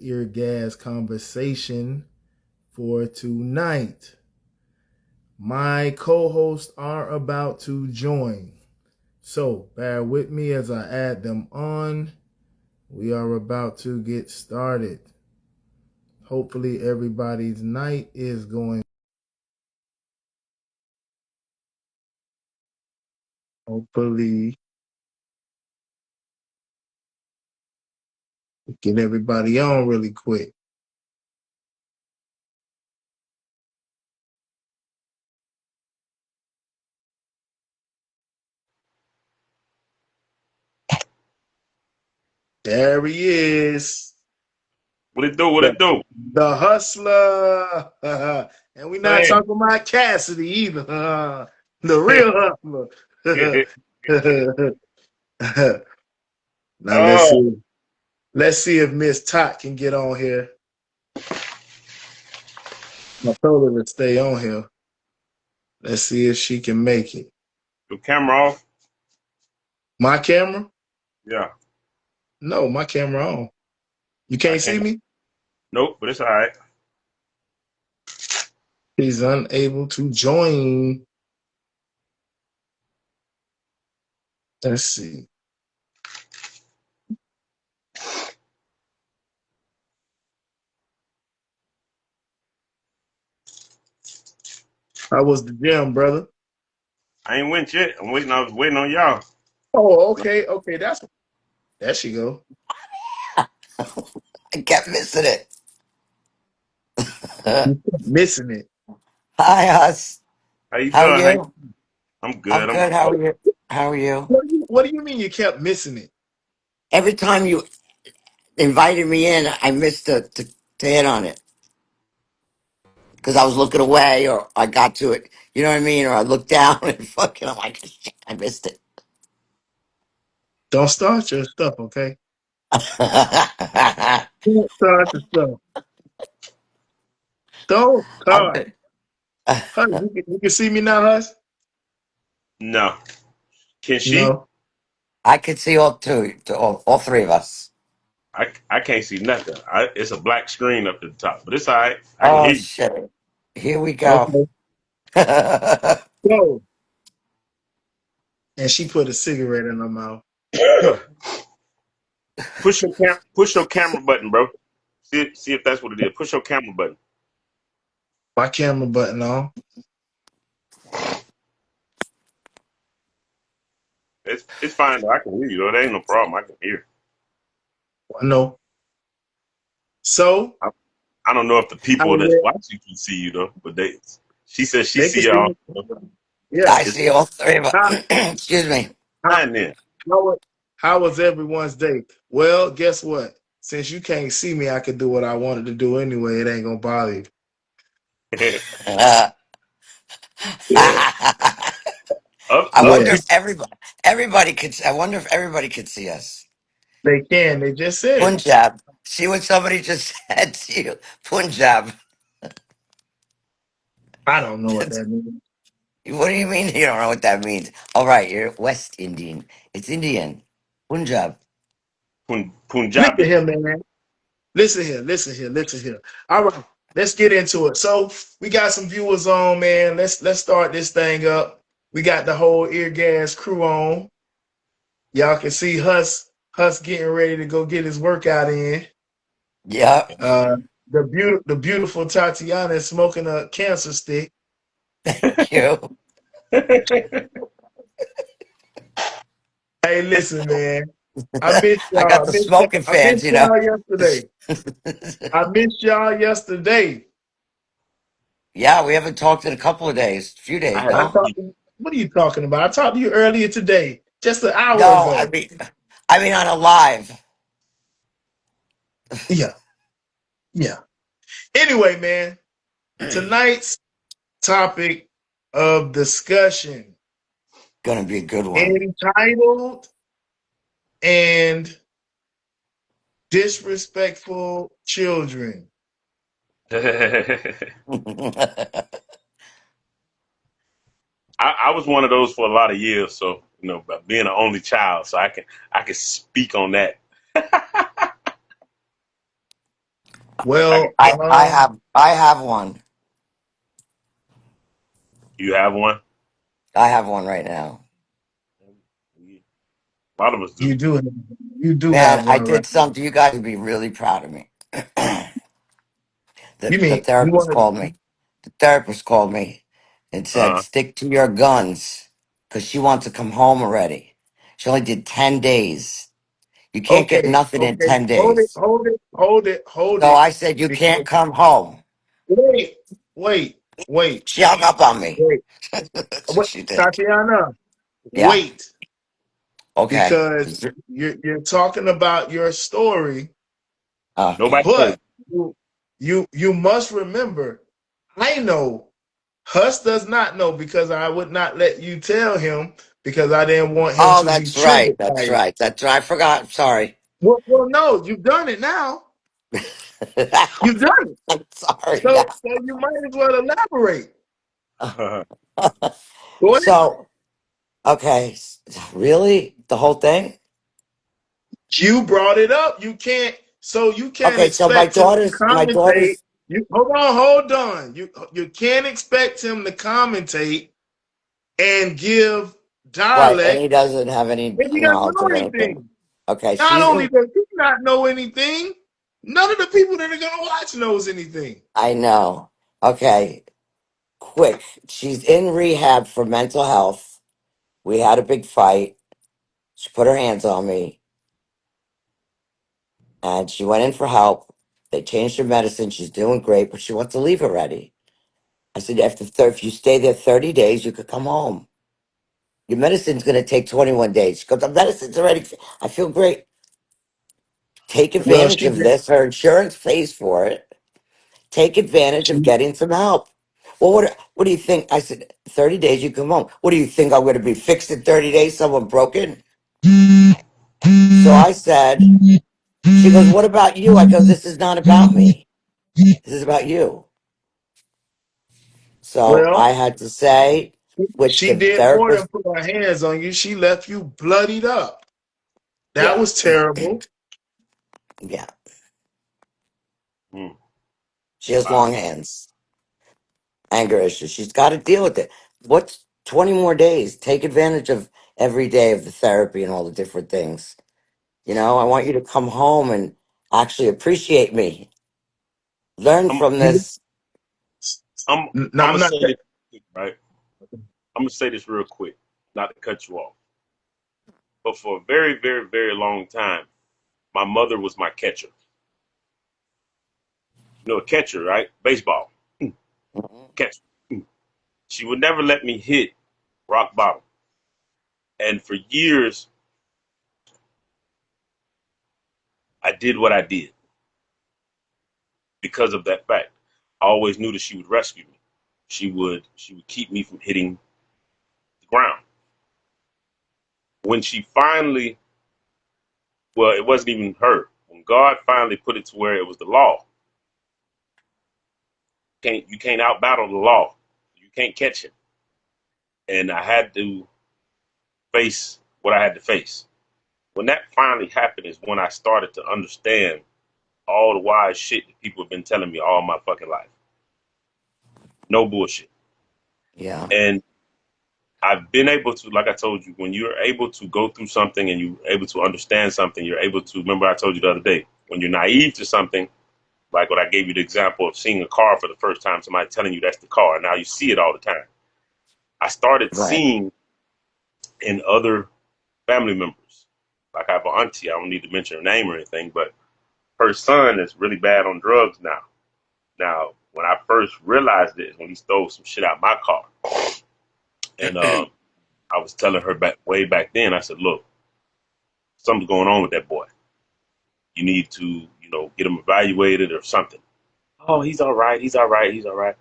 EarGas conversation for tonight. My co-hosts are about to join. So bear with me as I add them on. We are about to get started. Hopefully everybody's night is going. Hopefully get everybody on really quick. There he is. What it do? What The, it do? the hustler. And we're not Man. talking about Cassidy either. The real hustler. Now let's Oh, see. Let's see if Miss Tot can get on here. I told her to stay on here. Let's see if she can make it. the camera off. My camera? Yeah, No, my camera on. You I can't see can't. me? Nope, but it's all right. He's unable to join. Let's see. How was the gym, brother? I ain't went yet. I'm waiting. I was waiting on y'all. Oh, okay, okay. There she go. I kept missing it. You kept missing it. Hi, Us. How you How are doing? you? I'm I'm good. I'm good. How good. are you? How are you? What do you mean you kept missing it? Every time you invited me in, I missed to hit on it because I was looking away or I got to it. You know what I mean? Or I looked down and fucking, I'm like, shit, I missed it. Don't start your stuff, okay? I'm Don't start the stuff. Don't start. good. Hush, you can see me now, Hush? No, can she? No. I could see all two, all three of us. I can't see nothing. It's a black screen up at the top, but it's all right. I can Oh, hear shit. Here we go. Okay. Go. And she put a cigarette in her mouth. you. Push your camera button, bro. See if that's what it is. Push your camera button. My camera button on. It's fine though. I can hear you though. There ain't no problem. I can hear. I know. So, I, I don't know if the how people was that's it? watching can see you though, but they. She says she They can see see y'all. me. Yeah. I It's see all three of us. How, Excuse me. how, fine then. how was everyone's day? Well, guess what? Since you can't see me, I could do what I wanted to do anyway. It ain't gonna bother you. Yeah. I Other wonder Yeah. if people. everybody could. I wonder if everybody could see us. They can. They just said it. Punjab. See what somebody just said to you. Punjab. I don't know what That's- that means. what do you mean you don't know what that means? All right, you're West Indian. It's Indian. Punjab. Listen Punjabi. here, man. Listen here. Listen here. Listen here. All right. Let's get into it. So we got some viewers on, man. Let's start this thing up. We got the whole ear gas crew on. Y'all can see Hus getting ready to go get his workout in. Yep. Uh, the beautiful Tatiana is smoking a cancer stick. Thank you. Hey, listen, man. I missed I y'all. got the smoking I missed fans, you know. y'all yesterday. I missed y'all yesterday. Yeah, we haven't talked in a couple of days, few I days, haven't I no? talked. seen. What are you talking about? I talked to you earlier today, just an hour No, I ago. mean, I mean on a live. Yeah, yeah. Anyway, man, tonight's topic of discussion Gonna be a good one. entitled and disrespectful children. I was one of those for a lot of years, so but being an only child, so I can speak on that. Well, I have one. You have one? I have one right now. A lot of us do. you do you do Man, have I one, right? did something. You guys would be really proud of me. You The mean you therapist want called me. The therapist called me and said, Uh, stick to your guns because she wants to come home already. She only did 10 days. You to? can't get Okay, nothing in okay. 10 Hold it, days. hold it, hold it, hold So it. I said, you can't Because come home. wait, wait, wait, She hung up on me. wait. That's what What, she did. Tatiana? Yeah. Wait, Okay. because you're talking about your story, Nobody Okay. heard. but you must remember. I know. Huss does not know because I would not let you tell him because I didn't want him Oh, to be that's right. triggered by That's it. right. That's right. I forgot. Sorry. Well, no, you've done it now. You've done it. I'm sorry. Yeah. So you might as well elaborate. Go ahead. So, okay. Really? The whole thing? You brought it up. You can't Okay. So expect him to my commentate. daughter's, You hold on. You can't expect him to commentate and give right. And dialect he doesn't have any if he doesn't knowledge know of anything. anything. Okay. Not She's only in, does he not know anything, none of the people that are gonna watch knows anything. I know. Okay. Quick. She's in rehab for mental health. We had a big fight. She put her hands on me and she went in for help. They changed her medicine. She's doing great, but she wants to leave already. I said, if you stay there 30 days, you could come home. Your medicine's going to take 21 days. She goes, the medicine's already, I feel great. Take Well, advantage she of did. this. Her insurance pays for it. Take advantage of getting some help. Well, what do you think? I said, 30 days, you come home. What do you think? I'm going to be fixed in 30 days? Someone broken? So I said, she goes, what about you? I go, this is not about me. This is about you. So Well, I had to say, which she the did more than therapist, put her hands on you. She left you bloodied up. That yeah, was terrible. yeah, Hmm. she has Wow. long hands, anger issues. She's got to deal with it. What's 20 more days? Take advantage of every day of the therapy and all the different things. I want you to come home and actually appreciate me. Learn I'm from this. I'm No, I'm I'm gonna not. say this quick, right. I'm gonna say this real quick, not to cut you off. But for a very, very, very long time, my mother was my catcher. You know, a catcher, right? Baseball catcher. She would never let me hit rock bottom. And for years, I did what I did because of that fact. I always knew that she would rescue me. She would keep me from hitting the ground. When she finally, well, it wasn't even her. When God finally put it to where it was the law, you can't out battle the law. You can't catch it. And I had to face what I had to face. When that finally happened is when I started to understand all the wise shit that people have been telling me all my fucking life. No bullshit. Yeah, And I've been able to, like I told you, when you're able to go through something and you're able to understand something, you're able to, remember I told you the other day, when you're naive to something, like what I gave you the example of seeing a car for the first time, somebody telling you that's the car. Now you see it all the time. I started right. seeing in other family members. Like I have an auntie, I don't need to mention her name or anything, but her son is really bad on drugs now. Now, when I first realized it is when he stole some shit out my car. And I was telling her back way back then, I said, look, something's going on with that boy. You need to, get him evaluated or something. Oh, he's all right. He's all right. He's all right.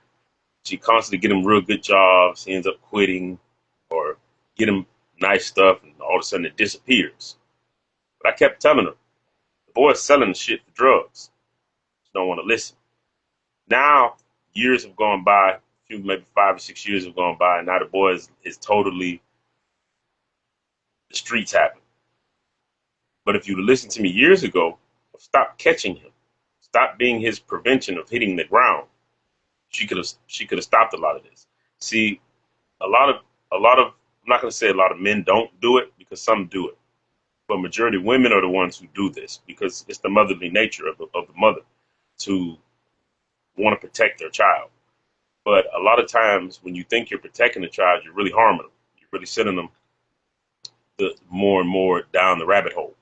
She constantly get him real good jobs. He ends up quitting or get him nice stuff, and all of a sudden it disappears. But I kept telling her, the boy's selling the shit for drugs. She don't want to listen. Now, years have gone by, maybe 5 or 6 years have gone by, and now the boy is totally, the streets happen. But if you listened to me years ago, stop catching him. stopped being his prevention of hitting the ground, she could have stopped a lot of this. See, a lot of I'm not going to say a lot of men don't do it, because some do it, but majority of women are the ones who do this, because it's the motherly nature of the mother to want to protect their child. But a lot of times when you think you're protecting the child, you're really harming them. You're really sending them more and more down the rabbit hole.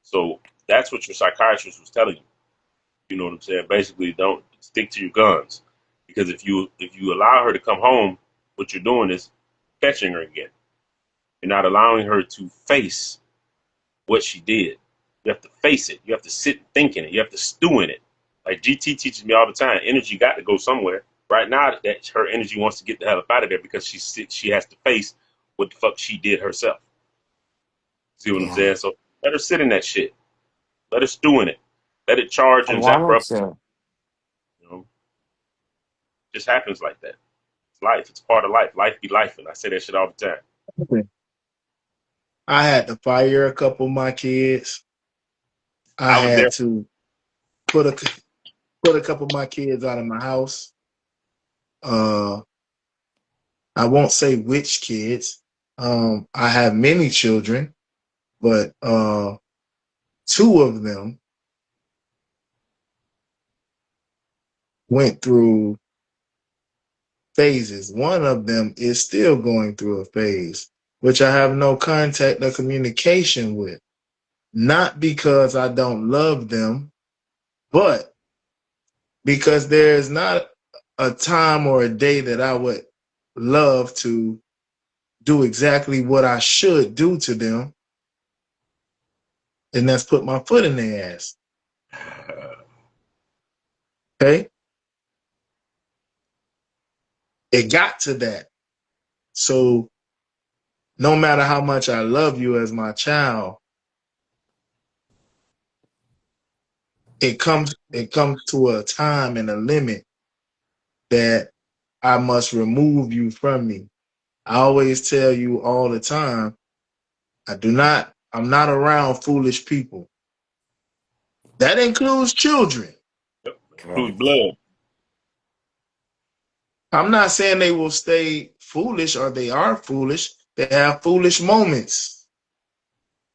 So that's what your psychiatrist was telling you. You know what I'm saying? Basically, don't stick to your guns, because if you allow her to come home, what you're doing is catching her again. You're not allowing her to face what she did. You have to face it. You have to sit and think in it. You have to stew in it. Like GT teaches me all the time, energy got to go somewhere. Right now, that her energy wants to get the hell up out of there, because she has to face what the fuck she did herself. See what I'm Yeah. saying? So let her sit in that shit. Let her stew in it. Let it charge I and zap her wanted up. to. You know, it just happens like that. It's life. It's part of life. Life be life, and I say that shit all the time. I had to fire a couple of my kids. I I was there. had to put a couple of my kids out of my house. Uh, I won't say which kids. I have many children, but two of them went through phases. One of them is still going through a phase, which I have no contact or communication with. Not because I don't love them, but because there is not a time or a day that I would love to do exactly what I should do to them, and that's put my foot in their ass. Okay? It got to that. So no matter how much I love you as my child, it comes to a time and a limit that I must remove you from me. I always tell you all the time, I'm not around foolish people. That includes children. Yep. Include Correct. blood. I'm not saying they will stay foolish or they are foolish. They have foolish moments,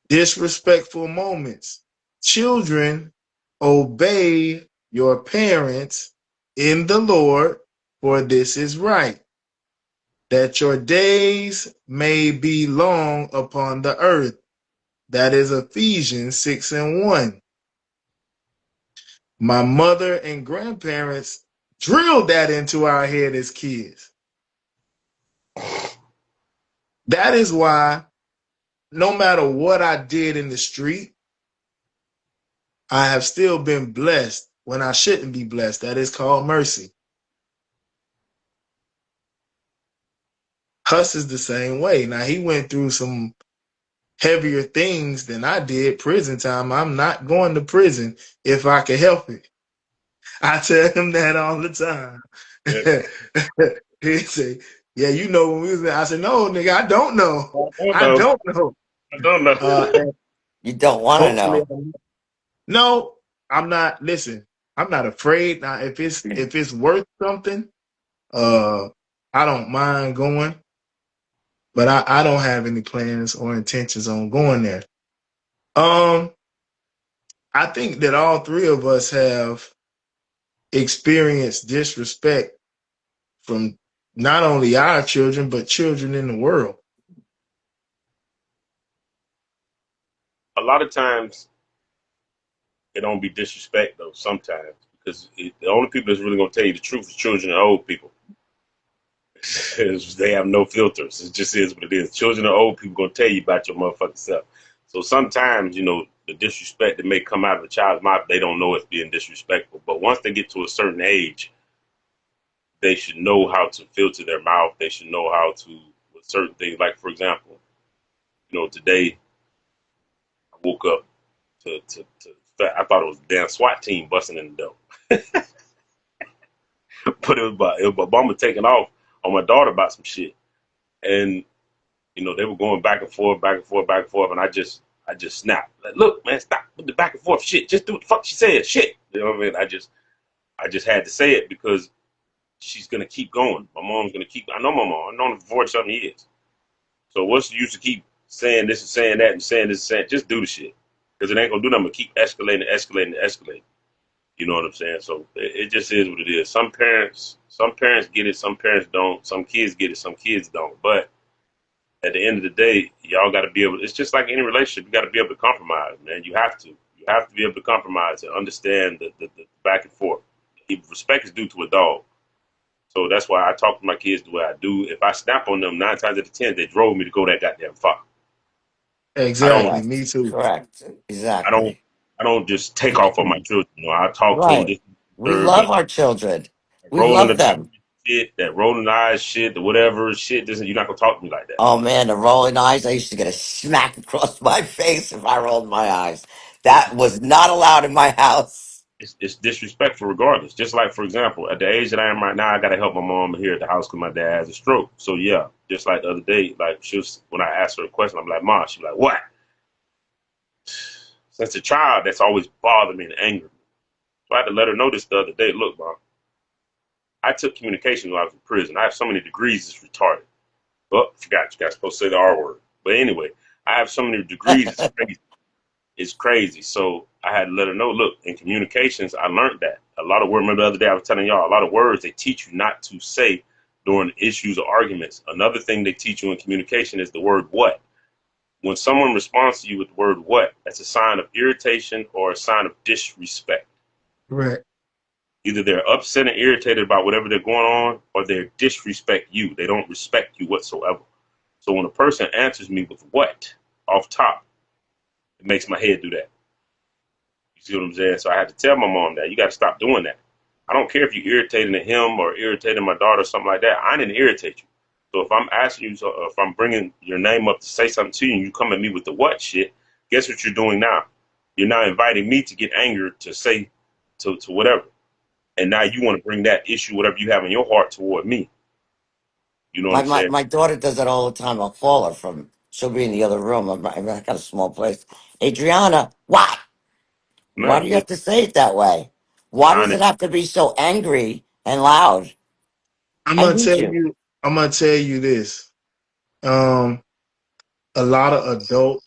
disrespectful moments. Children, obey your parents in the Lord, for this is right, that your days may be long upon the earth. That is Ephesians 6:1. My mother and grandparents drilled that into our head as kids. That is why no matter what I did in the street, I have still been blessed when I shouldn't be blessed. That is called mercy. Huss is the same way. Now, he went through some heavier things than I did. Prison time. I'm not going to prison if I can help it. I tell him that all the time. Yeah. He say, "Yeah, you know when we was there." I said, "No, nigga, I don't know. I don't I know. don't know." I don't know. And You don't want to hopefully, know. no, I'm not. Listen, I'm not afraid. Now, if it's worth something, uh, I don't mind going, but I don't have any plans or intentions on going there. Um, I think that all three of us have experienced disrespect from not only our children but children in the world. A lot of times it don't be disrespect though. Sometimes, because the only people that's really gonna tell you the truth is children and old people. They have no filters. It just is what it is. Children and old people gonna tell you about your motherfucking self. So sometimes, the disrespect that may come out of a child's mouth, they don't know it's being disrespectful. But once they get to a certain age, they should know how to filter their mouth. They should know how to, with certain things. Like, for example, today I woke up to I thought it was a damn SWAT team busting in the door. But it was Obama taking off on my daughter about some shit. And they were going back and forth, back and forth, back and forth, and I just I just snapped. Like, look, man, stop with the back and forth shit. Just do what the fuck she said. Shit. You know what I mean? I just had to say it because she's gonna keep going. My mom's gonna keep. I know my mom. I've known her for 40-something years. So what's the use to keep saying this and saying that and saying this and saying? Just do the shit because it ain't gonna do nothing but keep escalating, escalating, escalating. You know what I'm saying? So it just is what it is. Some parents get it, some parents don't. Some kids get it, some kids don't. But at the end of the day, y'all got to be able. It's just like any relationship. You got to be able to compromise, man. You have to. You have to be able to compromise and understand the back and forth. Respect is due to a dog. So that's why I talk to my kids the way I do. If I snap on them 9 times out of 10, they drove me to go that goddamn far. I don't. Exactly. Me Correct. too. Correct. I don't. Exactly. I don't just take off on my children. You know, I talk to them Right. this We third, but love our children. We rolling the love dice them. shit, that rolling the eyes shit, the whatever shit. This, you're not gonna talk to me like that. Oh man, the rolling eyes. I used to get a smack across my face if I rolled my eyes. That was not allowed in my house. It's disrespectful regardless. Just like, for example, at the age that I am right now, I gotta help my mom here at the house because my dad has a stroke. So yeah, just like the other day, like she was when I asked her a question, I'm like, "Mom," she's like, "What?" Since a child, that's always bothered me and angered me. So I had to let her know this the other day. Look, Mom, I took communication when I was in prison. I have so many degrees, it's retarded. Oh, forgot you guys supposed to say the R word. But anyway, I have so many degrees, it's crazy. It's crazy. So I had to let her know, look, in communications, I learned that. A lot of words, remember the other day I was telling y'all, a lot of words they teach you not to say during issues or arguments. Another thing they teach you in communication is the word what. When someone responds to you with the word what, that's a sign of irritation or a sign of disrespect. Correct. Either they're upset and irritated about whatever they're going on, or they disrespect you. They don't respect you whatsoever. So when a person answers me with what off top, it makes my head do that. You see what I'm saying? So I had to tell my mom that you got to stop doing that. I don't care if you're irritating him or irritating my daughter or something like that. I didn't irritate you. So if I'm asking you, if I'm bringing your name up to say something to you, and you come at me with the what shit, guess what you're doing now? You're now inviting me to get angered to say to whatever. And now you want to bring that issue, whatever you have in your heart, toward me. You know what My, I'm my saying? my daughter does that all the time. I'll call her from. She'll be in the other room. I got a small place. Adriana, what? Why No, do you have to say it that way? Why does honest. it have to be so angry and loud? I'm I gonna need tell you. you. I'm gonna tell you this. Um, a lot of adult,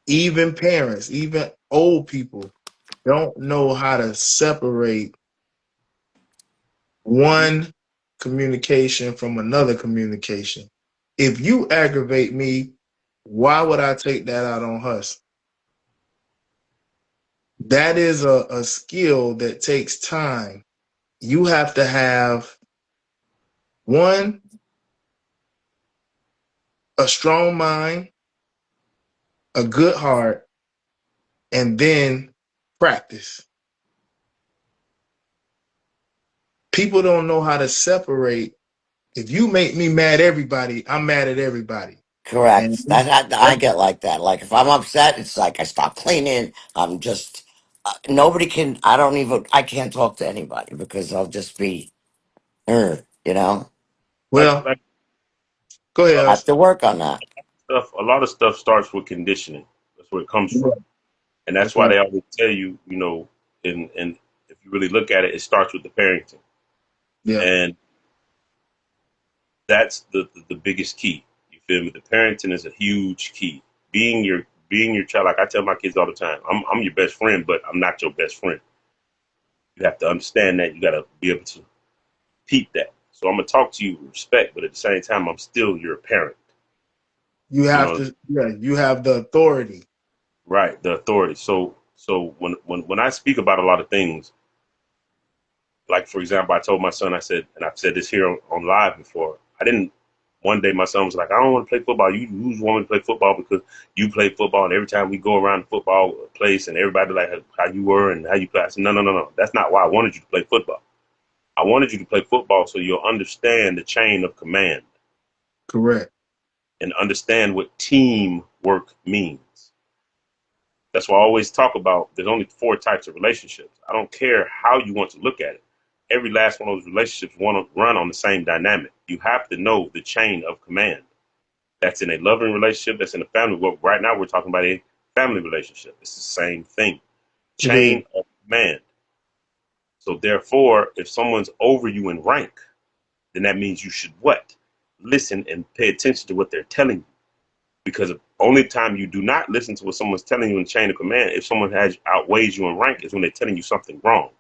even parents, even old people, don't know how to separate one communication from another communication. If you aggravate me, why would I take that out on us? That is a skill that takes time. You have to have one, a strong mind, a good heart, and then practice. People don't know how to separate. If you make me mad at everybody, I'm mad at everybody. And Correct. I get like that. Like if I'm upset, it's like I stop cleaning. I'm just nobody can. I don't even. I can't talk to anybody because I'll just be, you know. well, Like go ahead. uh, I have Us. to work on that. stuff. A lot of stuff starts with conditioning. That's where it comes Yeah, from, and that's that's why right. they always tell you, and if you really look at it, it starts with the parenting, Yeah, and that's the biggest key. You feel me? The parenting is a huge key. Being your child. Like I tell my kids all the time, I'm your best friend, but I'm not your best friend. You have to understand that. You got to be able to peep that. So I'm gonna talk to you with respect, but at the same time, I'm still your parent. you You have know, to. Yeah, you have the authority. right? The authority. So when I speak about a lot of things, like for example, I told my son, I said, and I've said this here on live before. I didn't. One day, my son was like, "I don't want to play football. You want me to play football because you play football, and every time we go around the football place, and everybody like how you were and how you play." I said, "No, no, no, no. That's not why I wanted you to play football. I wanted you to play football so you'll understand the chain of command Correct. and understand what teamwork means." That's why I always talk about there's only 4 types of relationships. I don't care how you want to look at it. Every last one of those relationships want to run on the same dynamic. You have to know the chain of command. That's in a loving relationship. That's in a family. Well, right now we're talking about a family relationship. It's the same thing. It is. Chain of command. So therefore, if someone's over you in rank, then that means you should what? Listen and pay attention to what they're telling you. Because the only time you do not listen to what someone's telling you in chain of command, if someone has outweighs you in rank, is when they're telling you something wrong.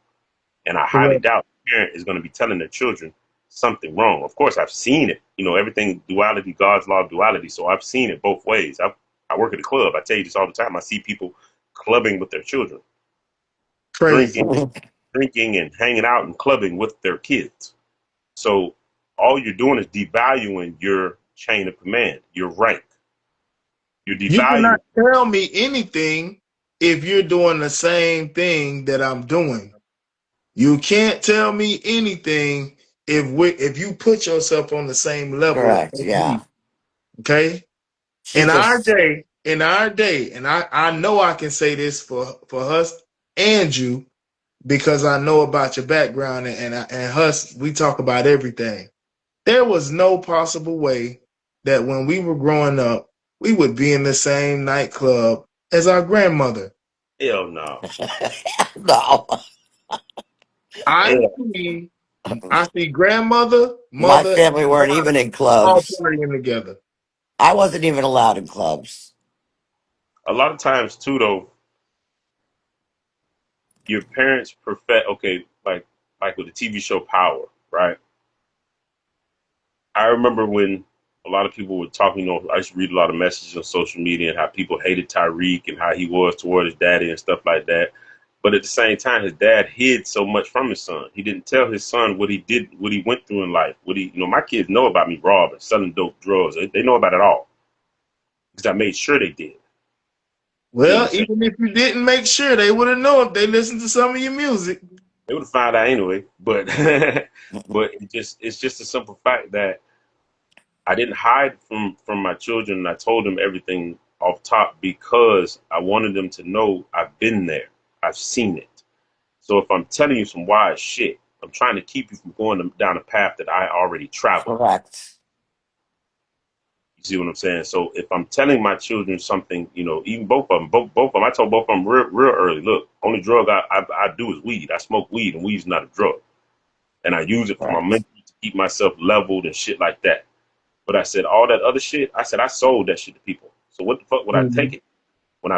And I highly Correct. doubt a parent is going to be telling their children something wrong. Of course, I've seen it. You know, everything duality, God's law of duality. So I've seen it both ways. I work at a club. I tell you this all the time. I see people clubbing with their children, Crazy. drinking, drinking and hanging out and clubbing with their kids. So all you're doing is devaluing your chain of command, your rank. You're You devaluing. cannot tell me anything if you're doing the same thing that I'm doing. You can't tell me anything if you put yourself on the same level Correct. as Yeah. me. Okay? She just In our day, and I know I can say this for us and you because I know about your background and us, we talk about everything. There was no possible way that when we were growing up, we would be in the same nightclub as our grandmother. Hell no. no. I Hell, see, I see grandmother, My mother, family and weren't even daughter in all clubs. partying together. I wasn't even allowed in clubs. a lot of times too, though, your parents perfect. Okay, like with the TV show Power, right? I remember when a lot of people were talking. You know, I used to read a lot of messages on social media and how people hated Tyreek and how he was toward his daddy and stuff like that. But at the same time, his dad hid so much from his son. He didn't tell his son what he did, what he went through in life. What he, you know, my kids know about me robbing, selling dope, drugs. They know about it all because I made sure they did. You Well, understand? even if you didn't make sure, they would have known if they listened to some of your music. They would have found out anyway. But but it's just a simple fact that I didn't hide from my children. I told them everything off top because I wanted them to know I've been there. I've seen it. So if I'm telling you some wise shit, I'm trying to keep you from going down a path that I already traveled. Correct. You see what I'm saying? So if I'm telling my children something, you know, even both of them, I told both of them real early. Look, only drug I do is weed. I smoke weed, and weed's not a drug, and I use it for my Correct. mental to keep myself leveled and shit like that. But I said all that other shit. I said I sold that shit to people. So what the fuck would I take Mhm. it when Right.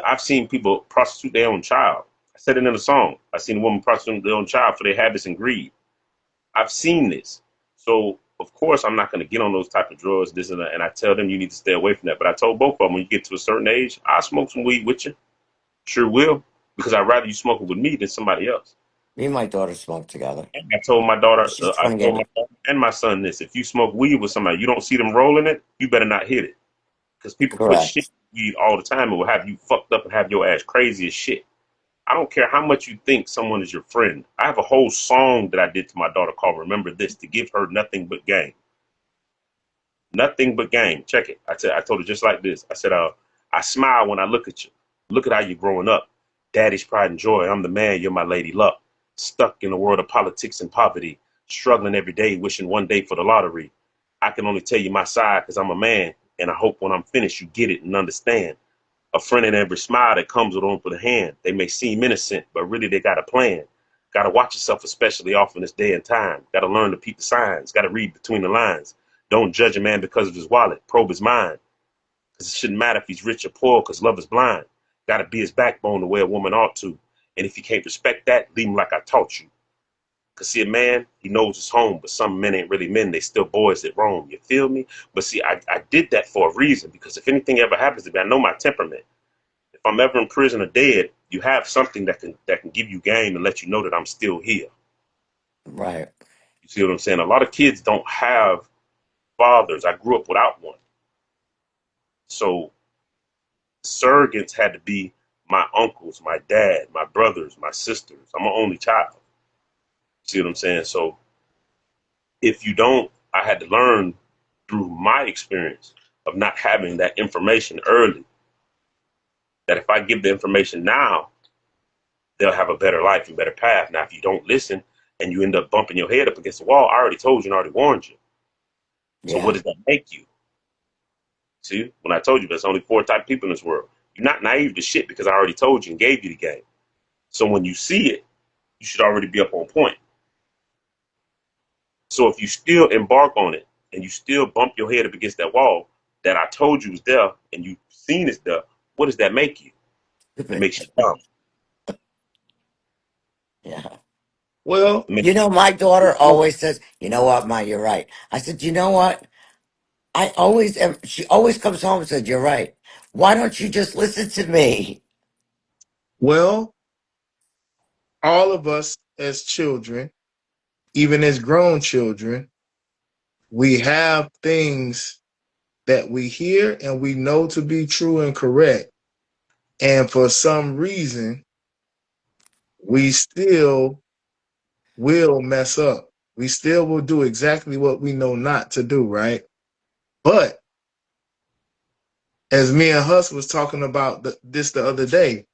I've seen people prostitute their own child. I said it in a song. I seen a woman prostitute their own child for their habits and greed. I've seen this. So of course I'm not going to get on those type of drugs. This and that, and I tell them you need to stay away from that. But I told both of them when you get to a certain age, I'll smoke some weed with you. Sure will, because I'd rather you smoke it with me than somebody else. Me and my daughter smoked together. I told my daughter, She's I told my 28. daughter and my son this: if you smoke weed with somebody, you don't see them rolling it, you better not hit it, because people put shit Correct. in weed all the time and will have you fucked up and have your ass crazy as shit. I don't care how much you think someone is your friend. I have a whole song that I did to my daughter called "Remember This" to give her nothing but game. Nothing but game. Check it. I told her just like this. I said, I smile when I look at you. Look at how you're growing up. Daddy's pride and joy. I'm the man. You're my lady luck. Stuck in the world of politics and poverty. Struggling every day, wishing one day for the lottery. I can only tell you my side because I'm a man. And I hope when I'm finished, you get it and understand. A friend in every smile that comes with on for the hand. They may seem innocent, but really they got a plan. Got to watch yourself, especially off in this day and time. Got to learn to peep the signs. Got to read between the lines. Don't judge a man because of his wallet. Probe his mind. Because it shouldn't matter if he's rich or poor because love is blind. Got to be his backbone the way a woman ought to. And if you can't respect that, leave him like I taught you. Because see, a man, he knows his home, but some men ain't really men. They still boys that roam. You feel me? But see, I did that for a reason because if anything ever happens to me, I know my temperament. If I'm ever in prison or dead, you have something that can give you game and let you know that I'm still here. Right. You see what I'm saying? A lot of kids don't have fathers. I grew up without one. So surrogates had to be my uncles, my dad, my brothers, my sisters. I'm an only child. See what I'm saying? So if you don't, I had to learn through my experience of not having that information early. That if I give the information now, they'll have a better life and better path. Now, if you don't listen and you end up bumping your head up against the wall, I already told you and already warned you. So what Yeah. does that make you? See, when I told you there's only four type of people in this world, you're not naive to shit because I already told you and gave you the game. So when you see it, you should already be up on point. So if you still embark on it and you still bump your head up against that wall that I told you was there and you've seen it's there, what does that make you? It makes you dumb. Yeah. Well, It makes You know, my daughter well, always says, "You know what, Ma, you're right." I said, "You know what? I always am." She always comes home and said, "You're right. Why don't you just listen to me?" well, all of us as children, even as grown children, we have things that we hear and we know to be true and correct. And for some reason, we still will mess up. We still will do exactly what we know not to do, right? But as me and Hus was talking about this the other day,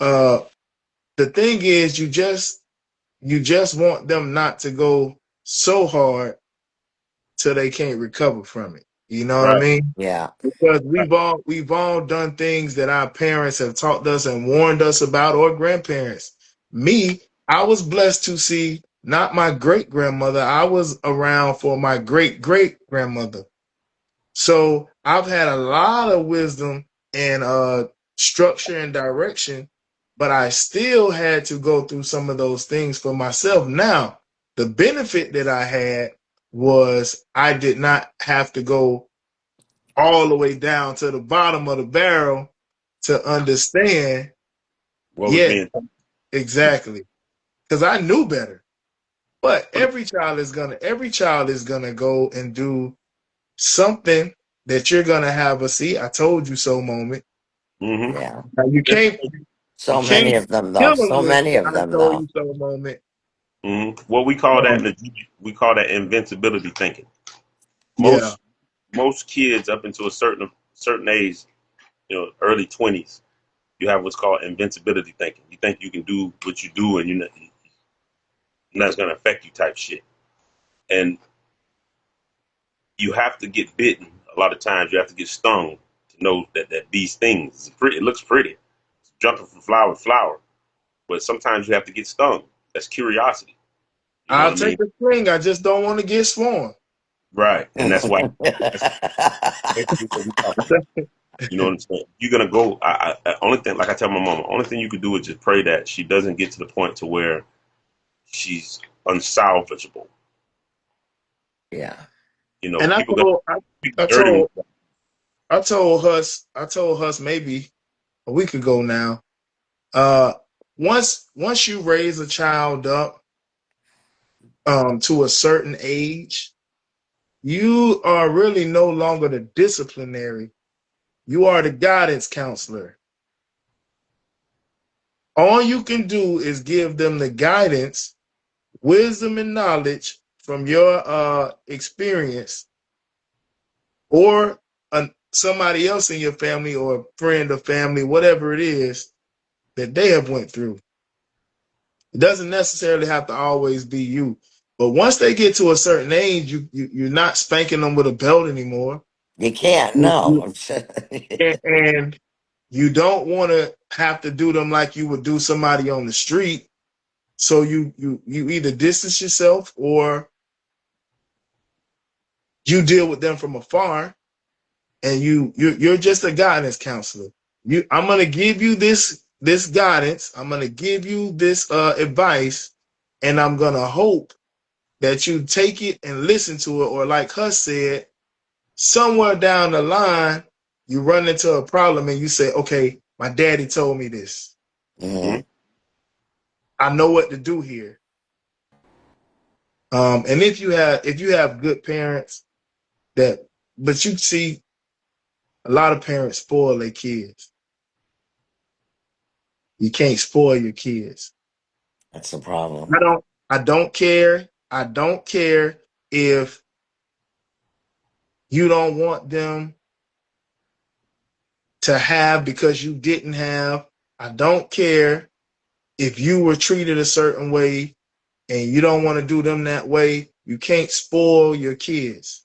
uh, the thing is, you just want them not to go so hard till they can't recover from it. You know what I right, mean? Yeah. Because right. we've all done things that our parents have taught us and warned us about, or grandparents. Me, I was blessed to see not my great grandmother. I was around for my great great grandmother. So I've had a lot of wisdom and structure and direction, but I still had to go through some of those things for myself. Now, the benefit that I had was I did not have to go all the way down to the bottom of the barrel to understand. What was Yeah, being exactly. Because I knew better. But every child is gonna go and do something that you're gonna have a see, I told you so moment. mm-hmm. Yeah. Now you Yes. can't you So can't many of them, though. kill them So with many of I them, told though. you so moment. What we call that in Um, the we call that invincibility thinking. yeah. Most kids up into a certain age, early 20s, you have what's called invincibility thinking. You think you can do what you do and that's going to affect you type shit. And you have to get bitten. A lot of times you have to get stung to know that these things, it looks pretty. It's jumping from flower to flower. But sometimes you have to get stung. That's curiosity. You know what I'll I take mean? the swing. I just don't want to get sworn. Right. And that's basically what we talk about. You know what I'm saying? You're gonna go. Only thing, like I tell my mama, only thing you could do is just pray that she doesn't get to the point to where she's unsalvageable. Yeah. And I People gonna told speak I dirty when told I told Hus maybe a week ago now. Uh once you raise a child up to a certain age, you are really no longer the disciplinary. You are the guidance counselor. All you can do is give them the guidance, wisdom, and knowledge from your experience, or somebody else in your family, or a friend or family, whatever it is that they have went through. It doesn't necessarily have to always be you. But once they get to a certain age, you're not spanking them with a belt anymore. You can't, You, no. you, and you don't want to have to do them like you would do somebody on the street. So you either distance yourself, or you deal with them from afar, and you're just a guidance counselor. I'm gonna give you this guidance. I'm gonna give you this advice, and I'm gonna hope that you take it and listen to it. Or like Huss said, somewhere down the line, you run into a problem and you say, "Okay, my daddy told me this. hmm Mhm. I know what to do here." And if you have good parents that, but you see, a lot of parents spoil their kids. You can't spoil your kids. That's the problem. I don't care if you don't want them to have because you didn't have. I don't care if you were treated a certain way and you don't want to do them that way. You can't spoil your kids.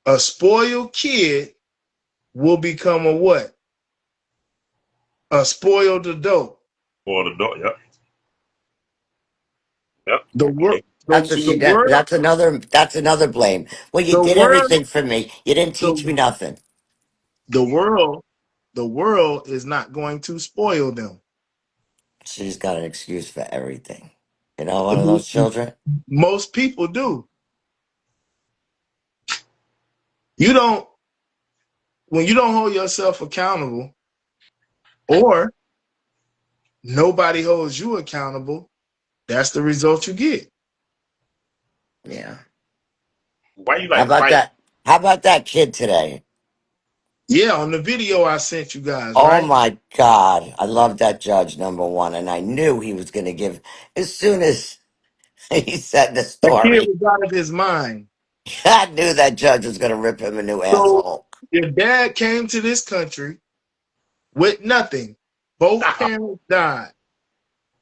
A spoiled kid will become a what? A spoiled adult. For the door. Yep. Yep. The world, That's what the she did. world, That's another blame. Well, you the did world, everything for me. You didn't teach the, me nothing. the world, the world is not going to spoil them. She's got an excuse for everything. You know, one of those children. Most people do. You don't when you don't hold yourself accountable, or nobody holds you accountable. That's the result you get. Yeah. Why you How like about fight? that? How about that kid today? Yeah, on the video I sent you guys, Oh right? my God. I love that judge, number one. And I knew he was going to give, as soon as he said the That kid story, was out of his mind. I knew that judge was going to rip him a new So asshole. your dad came to this country with nothing. Both Stop. parents died.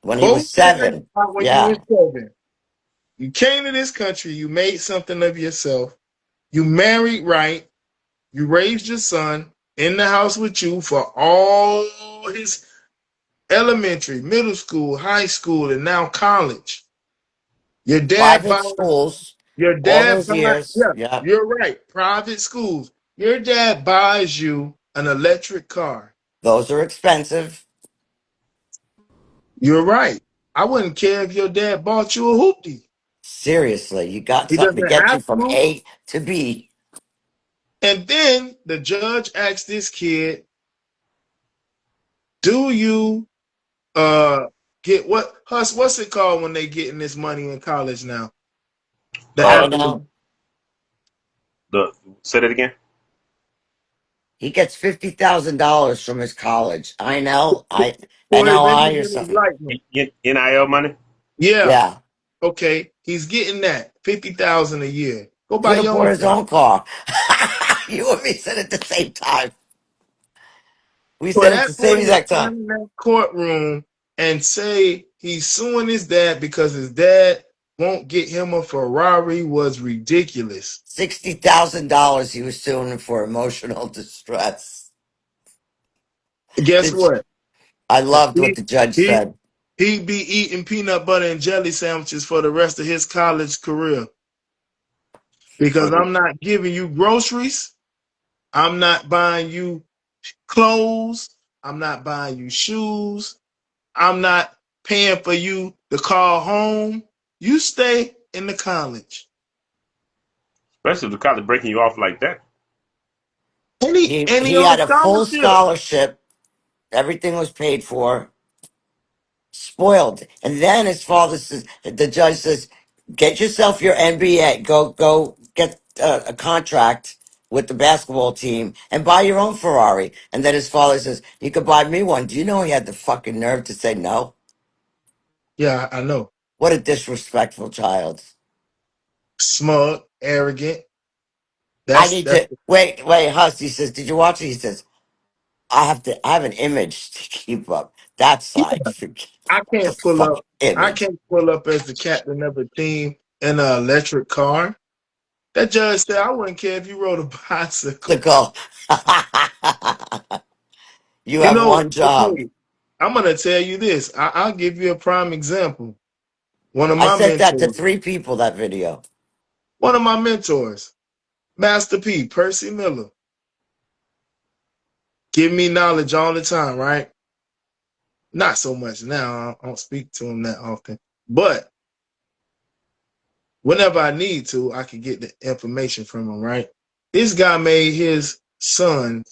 When he Both was parents 7. died when you were Yeah. 7. You came to this country, you made something of yourself. You married right. You raised your son in the house with you for all his elementary, middle school, high school, and now college. Your dad Private buys, schools, your all dad those buys, years. yeah, Yeah. you're right. Private schools. Your dad buys you an electric car. Those are expensive. You're right. I wouldn't care if your dad bought you a hoopty. Seriously, you got He something to doesn't get you have from to. A to B. And then the judge asked this kid, do you uh get what's it called when they getting this money in college now? The Uh, acronym. A&L. the Say that again. He gets $50,000 from his college. I know. For his NLI or independent something. license. NIL money. Yeah. Yeah. Okay. He's getting that 50,000 a year. Go buy Could have your bought own his car. own car. You and me said it at the same time. We For said it at the that boy same to exact time. stand in that courtroom and say he's suing his dad because his dad won't get him a Ferrari was ridiculous. $60,000 he was suing him for emotional distress. Guess Did what? I loved what He the judge he said. he'd be eating peanut butter and jelly sandwiches for the rest of his college career because Funny. I'm not giving you groceries. I'm not buying you clothes. I'm not buying you shoes. I'm not paying for you to call home. You stay in the college. Especially if the college breaking you off like that. And he He on had a full scholarship. scholarship. Everything was paid for. Spoiled. And then his father says, the judge says, get yourself your NBA. Go get a contract with the basketball team and buy your own Ferrari. And then his father says, you could buy me one. Do you know he had the fucking nerve to say no? Yeah, I know. What a disrespectful child. Smug, arrogant. I That's need that's to wait, Huss. He says, did you watch it? He says, I have an image to keep up. That's yeah. like I the can't pull fuck up. I image. can't pull up as the captain of a team in an electric car. That judge said I wouldn't care if you rode a The bicycle. goal. You You have know, one job. okay, I'm gonna tell you this. I'll give you a prime example. One of I my sent that to mentors, 3 people, that video. one of my mentors, Master P, Percy Miller, give me knowledge all the time, right? Not so much now. I don't speak to him that often. But whenever I need to, I can get the information from him, right? This guy made his son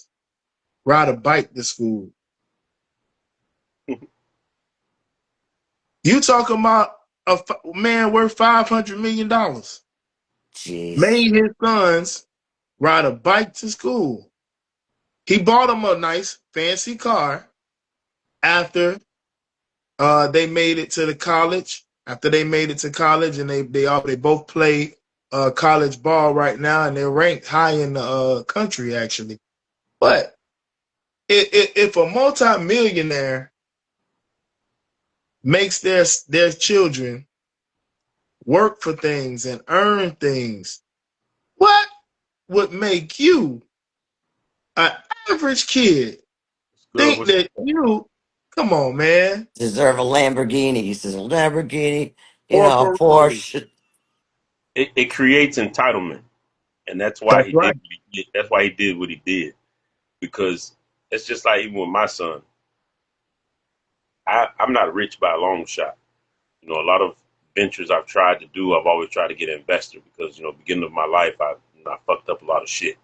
ride a bike to school. You talking about man worth $500 million. Jeez. Made his sons ride a bike to school. He bought him a nice fancy car after they made it to the college. After they made it to college, and they both play college ball right now, and they're ranked high in the country actually. But if a multimillionaire makes their children work for things and earn things, what? would make you, an average kid, This girl think was that you, come on, man, Deserve a Lamborghini. He says a Lamborghini, or a a Ferrari. Porsche. it creates entitlement, and that's why That's he right. did what he did. That's why he did what he did, because it's just like even with my son. I'm not rich by a long shot. You know, a lot of ventures I've tried to do, I've always tried to get an investor because, beginning of my life, I fucked up a lot of shit.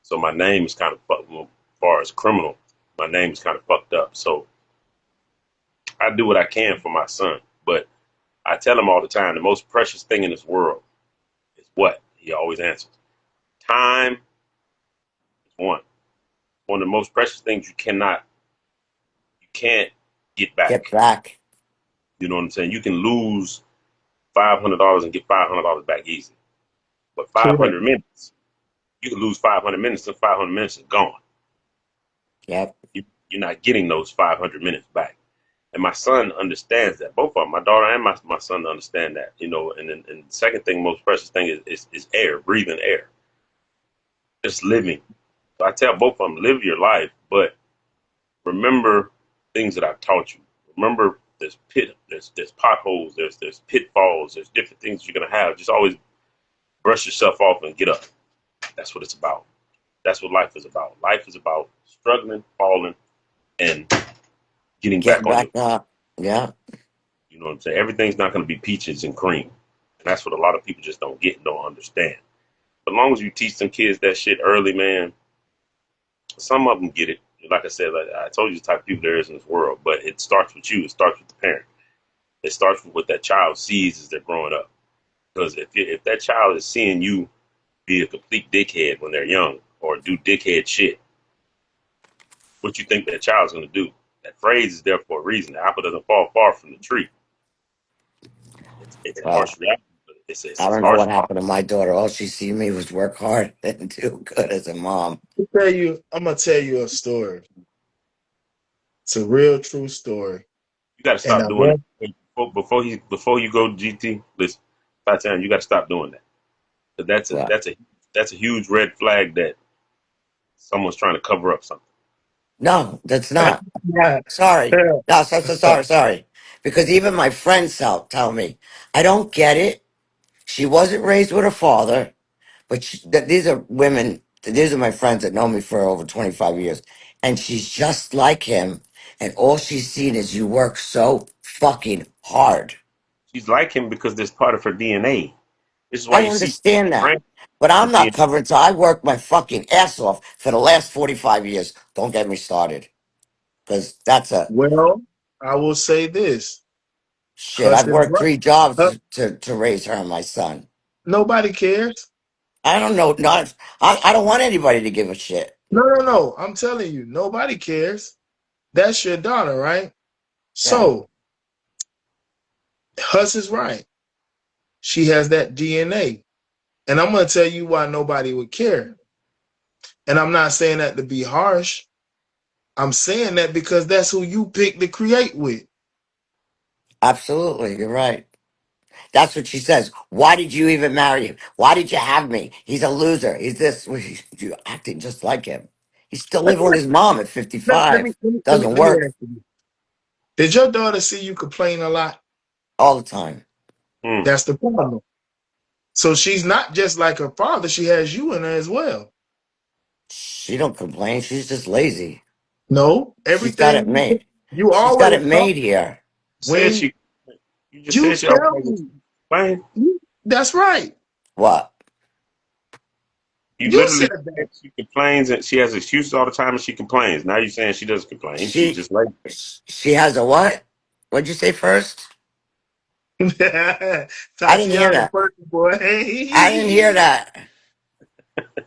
So my name is kind of fucked, well, as far as criminal, my name is kind of fucked up. So I do what I can for my son. But I tell him all the time, the most precious thing in this world is what? He always answers. Time is one. One of the most precious things you can't get Get back. back. You know what I'm saying? You can lose $500 and get $500 back easy. But Correct. 500 minutes, you can lose 500 minutes and 500 minutes is gone. Yep. You're not getting those 500 minutes back. And my son understands that. Both of them, my daughter and my son understand that. And the second thing, most precious thing is air, breathing air, just living. So I tell both of them, live your life, but remember things that I've taught you. Remember there's potholes, there's pitfalls, there's different things you're gonna have. Just always brush yourself off and get up. That's what it's about. That's what life is about. Life is about struggling, falling, and getting back Getting on your. back up. Yeah. You know what I'm saying? Everything's not going to be peaches and cream, and that's what a lot of people just don't get and don't understand. But as long as you teach some kids that shit early, man, some of them get it. Like I said, like I told you, the type of people there is in this world. But it starts with you. It starts with the parent. It starts with what that child sees as they're growing up. Because if that child is seeing you be a complete dickhead when they're young or do dickhead shit, what you think that child's going to do? That phrase is there for a reason. The apple doesn't fall far from the tree. It's a Well, harsh reality, but I it's don't know harsh. what happened to my daughter. All she see me was work hard and do good as a mom. I'm gonna tell you a story. It's a real true story. You got to And I stop doing want it before you go GT. Listen, Tatiana, you got to stop doing that. 'Cause What? that's a huge red flag that someone's trying to cover up something. No, that's not. yeah. Sorry. No, sorry. Because even my friends tell me, I don't get it. She wasn't raised with her father, but these are women, these are my friends that know me for over 25 years. And she's just like him. And all she's seen is you work so fucking hard. She's like him because that's part of her DNA. This is why I you see understand that. friends But I'm with not DNA. covering, so I worked my fucking ass off for the last 45 years. Don't get me started. Because that's a Well, I will say this. shit. Huss I've is worked right. 3 jobs Huh? to raise her and my son. Nobody cares. I don't know. Not, I don't want anybody to give a shit. No, no, no. I'm telling you, nobody cares. That's your daughter, right? Yeah, So Huss is right. She has that DNA. And I'm gonna tell you why nobody would care. And I'm not saying that to be harsh. I'm saying that because that's who you pick to create with. absolutely. You're right. That's what she says. Why did you even marry him? Why did you have me? He's a loser. He's this. You're acting just like him. He's still Let living with his mom at let me, let me, 55. let me, let me Doesn't let me work ask you. Did your daughter see you complain a lot? all the time. Hmm. That's the problem. So she's not just like her father, she has you in her as well. She don't complain. She's just lazy. No, She's got it everything made. you She's got always it talk made here. Said when she. You just you said she always tell has me. a plan. That's right. What? You You literally said that. said she complains and she has excuses all the time and she complains. Now you're saying she doesn't complain. She's She just like she has a what? What'd you say first? I didn't hear Tatiana that. Perkins, boy. I didn't hear that.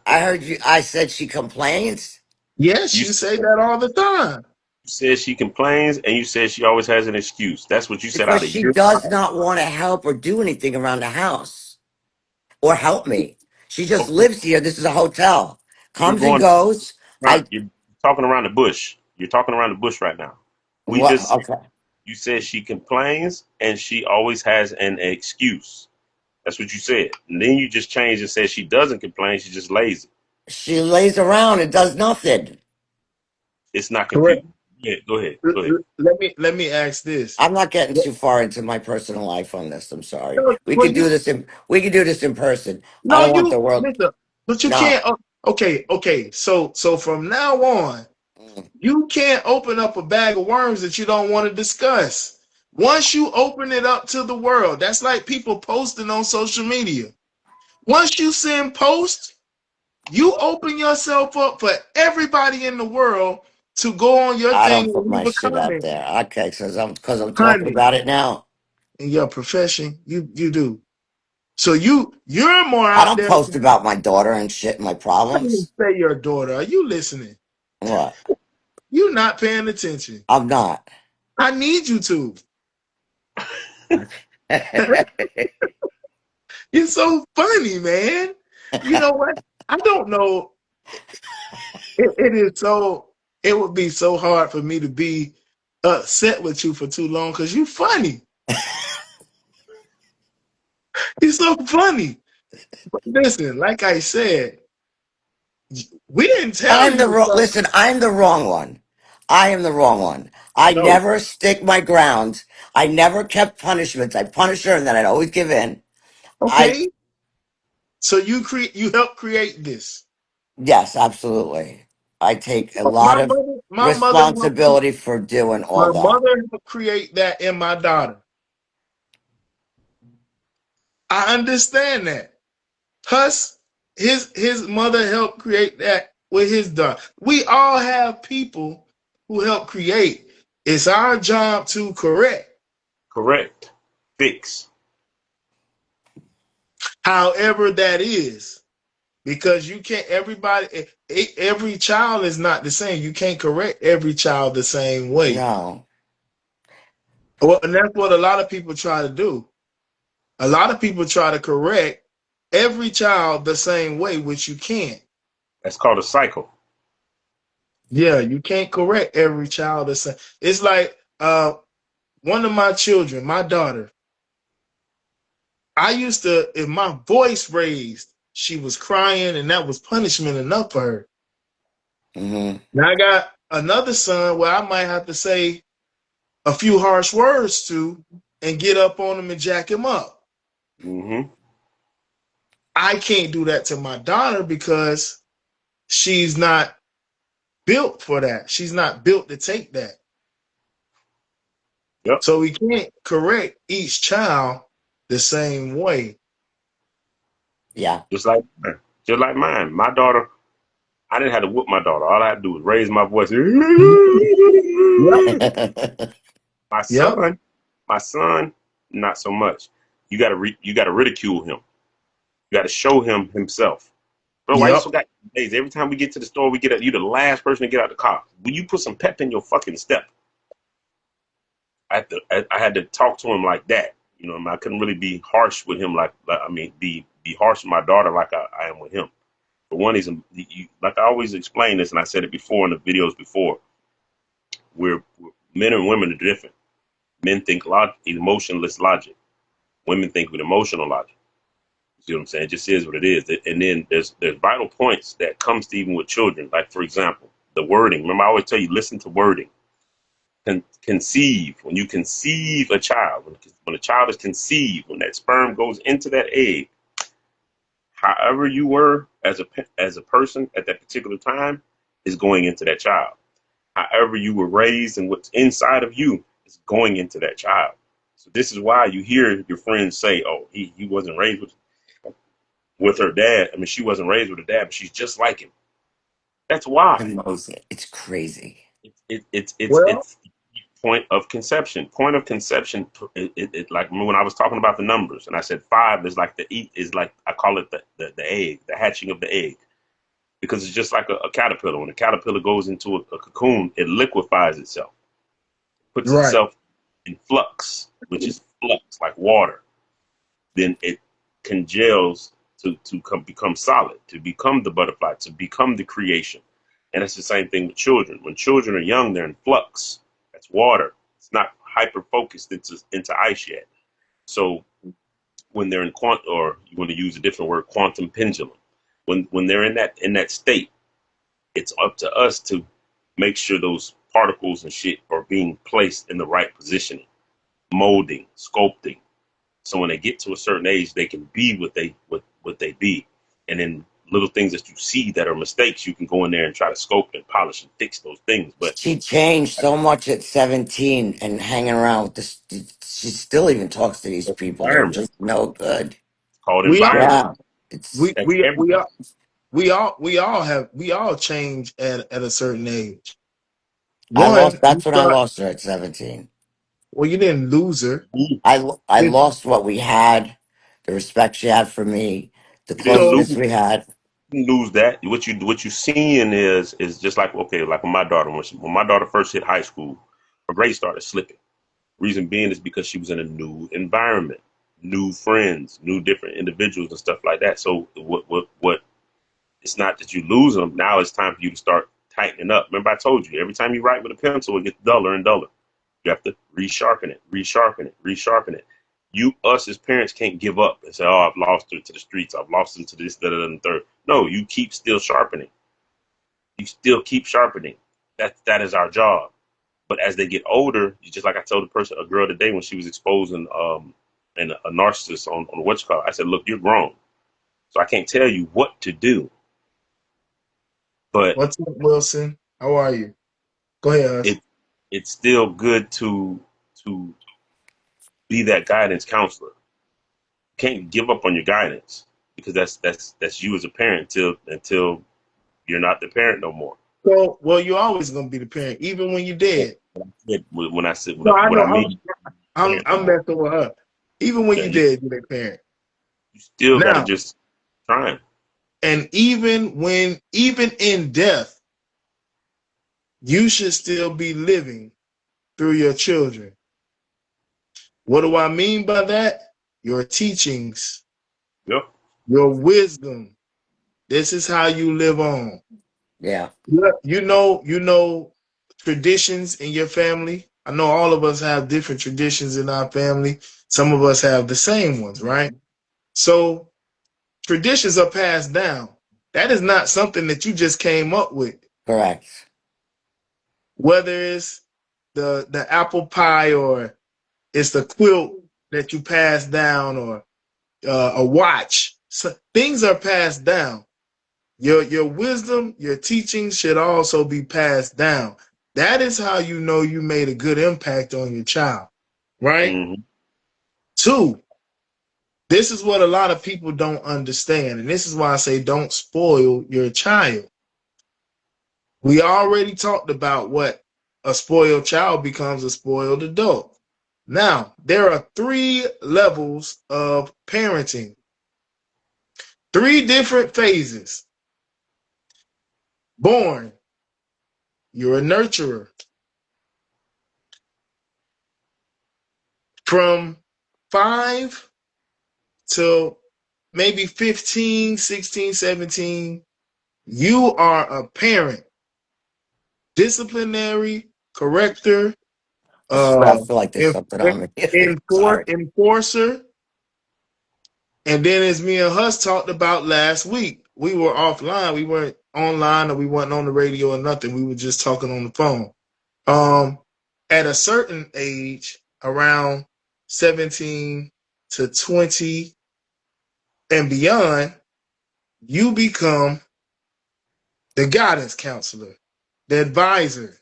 I heard you. I said she complains Yes, you you say that all the time. said she complains and you said she always has an excuse. That's what you said because out of she your does mouth. not want to help or do anything around the house or help me. She just Okay, lives here. This is a hotel. you're Comes and going goes. right. I You're talking around the bush. You're talking around the bush right now. We what? just Okay. you said she complains and she always has an excuse. That's what you said. And then you just changed and said she doesn't complain. She's just lazy. She lays around and does nothing. It's not Correct. computing. Yeah, go ahead. Go ahead. Let me ask this. I'm not getting too far into my personal life on this. I'm sorry. No, We well, could do this in person. I no, don't want you the world. listen, but you No. can't. Okay. So from now on, Mm. you can't open up a bag of worms that you don't want to discuss. Once you open it up to the world, that's like people posting on social media. Once you send posts, you open yourself up for everybody in the world to go on your I thing don't put and my leave a shit out comment. there. Okay, because I'm talking Honey, about it now. in your profession, you do. So you're more I out don't there post than about my daughter and shit and my I didn't problems. say your daughter. Are you listening? What? You're not paying attention. I'm not. I need you to. You're so funny, man. You know what? I don't know. It is so. It would be so hard for me to be upset with you for too long because you're funny. You're so funny. But listen, like I said, we didn't tell you to start. Listen, I'm the wrong one. I am the wrong one. I No, never stick my ground. I never kept punishments. I punish her and then I'd always give in. I Okay, so you help create this. Yes, absolutely. I take a lot My of mother, my mother, helped- responsibility for doing all my that. mother helped create that in my daughter. I understand that. Hus, his mother helped create that with his daughter. We all have people who help create. It's our job to correct. correct. Fix. However, that is because you can't. Every child is not the same. You can't correct every child the same way. No. Well, and that's what a lot of people try to do. A lot of people try to correct every child the same way, which you can't. That's called a cycle. Yeah, you can't correct every child the same. It's like one of my children, my daughter, I used to, if my voice raised, she was crying, and that was punishment enough for her. Hmm. Now I got another son where I might have to say a few harsh words to and get up on him and jack him up. Mm-hmm. I can't do that to my daughter because she's not built for that. She's not built to take that. Yep. So we can't correct each child the same way. Yeah. Just like mine. Just like mine. My daughter, I didn't have to whoop my daughter. All I had to do was raise my voice. Yep. My Yep. son, my son, not so much. You gotta ridicule him. You gotta show him himself. Bro, why you Yep. so got days? Every time we get to the store, we get out, you the last person to get out the car. Will you put some pep in your fucking step? I had to talk to him like that. You know, I couldn't really be harsh with him I mean, be harsh with my daughter like I am with him. For one, like I always explain this, and I said it before in the videos before. We're men and women are different. Men think emotionless logic. Women think with emotional logic. You see what I'm saying? It just is what it is. And then there's vital points that comes to even with children. Like for example, the wording. Remember, I always tell you, listen to wording. Conceive. When you conceive a child, when a child is conceived, when that sperm goes into that egg, however you were as a person at that particular time is going into that child. However you were raised and what's inside of you is going into that child. So this is why you hear your friends say, "Oh, he wasn't raised with her dad. I mean, she wasn't raised with her dad, but she's just like him." That's why. And Moses, it's crazy. Well, It's point of conception. Point of conception. Like when I was talking about the numbers, and I said five is like I call it the egg, the hatching of the egg, because it's just like a caterpillar. When a caterpillar goes into a cocoon, it liquefies itself, puts right. itself in flux, which is flux like water. Then it congeals become solid, to become the butterfly, to become the creation. And it's the same thing with children. When children are young, they're in flux. That's water. It's not hyper focused into ice yet. So when they're in or you want to use a different word, quantum pendulum. when they're in that state, it's up to us to make sure those particles and shit are being placed in the right positioning, molding, sculpting. So when they get to a certain age, they can be what they be. And then little things that you see that are mistakes, you can go in there and try to sculpt and polish and fix those things. But She changed so much at 17 and hanging around with this. She still even talks to these it's people. They're environment. just no good. It's called We all environment. Yeah. It's we That's we we everything. all we all change at a certain age. One, you that's when I start. lost her at 17. Well, you didn't lose her. You I It- lost what we had, the respect she had for me, the didn't lose. So closeness we had. You didn't lose that. What you seeing is just like, okay, like when my daughter when my daughter first hit high school, her grades started slipping. Reason being is because she was in a new environment, new friends, new different individuals and stuff like that. So what? It's not that you lose them. Now it's time for you to start tightening up. Remember, I told you every time you write with a pencil, it gets duller and duller. You have to resharpen it, resharpen it, resharpen it. Us as parents can't give up and say, "Oh, I've lost her to the streets. I've lost her to this, that, and the third." No, you keep still sharpening. You still keep sharpening. That is our job. But as they get older, you just like I told a girl today when she was exposing and a narcissist on what's called. I said, "Look, you're grown, so I can't tell you what to do, but what's up, Wilson? How are you? Go ahead, Us. it it's still good to be that guidance counselor. You can't give up on your guidance because that's you as a parent until you're not the parent no more. So, well, you're always gonna be the parent, even when you're dead. When I said No, I what know. I mean, I'm messing with her. Even when yeah, you're dead, you're the parent. you still got to Now, just try. and even in death, you should still be living through your children. What do I mean by that? Your teachings, Yep. your wisdom. This is how you live on. Yeah, Yeah, you know traditions in your family. I know all of us have different traditions in our family. Some of us have the same ones, right? So traditions are passed down. That is not something that you just came up with. correct. Whether it's the apple pie or it's the quilt that you pass down or a watch. So things are passed down. Your wisdom, your teaching should also be passed down. That is how you know you made a good impact on your child, right? Hmm. Two, this is what a lot of people don't understand, and this is why I say don't spoil your child. We already talked about what a spoiled child becomes a spoiled adult. Now, there are three levels of parenting, three different phases. Born, you're a nurturer. From 5 to maybe 15, 16, 17, you are a parent, disciplinary, corrector, I swear I uh, feel like there's something on me. Sorry. enforcer. And then, as me and Huss talked about last week, we were offline. We weren't online or we weren't on the radio or nothing. We were just talking on the phone. Um, at a certain age, around 17 to 20 and beyond, you become the guidance counselor, the advisor,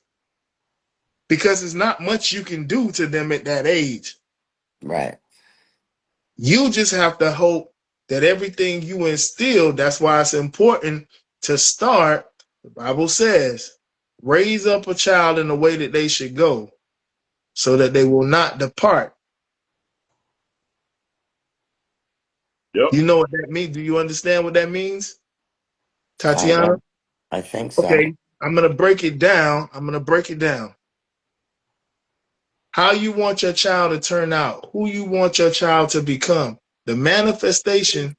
because there's not much you can do to them at that age. Right. You just have to hope that everything you instill, that's why it's important to start. The Bible says, raise up a child in the way that they should go so that they will not depart. Yep. You know what that means? Do you understand what that means, Kind Tatiana? of. I think Okay, so. I'm going to break it down. I'm going to break it down. How you want your child to turn out, who you want your child to become, the manifestation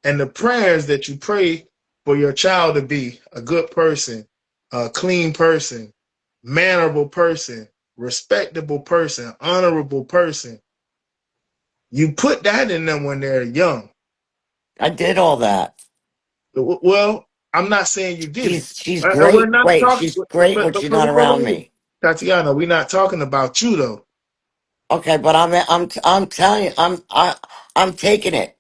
and the prayers that you pray for your child to be a good person, a clean person, mannerable person, respectable person, honorable person. You put that in them when they're young. I did all that. Well, I'm not saying you didn't. She's And we're great. not Wait, talking, she's great when she's not around me. Tatiana, we're not talking about you though. Okay, but I'm telling you, I'm taking it.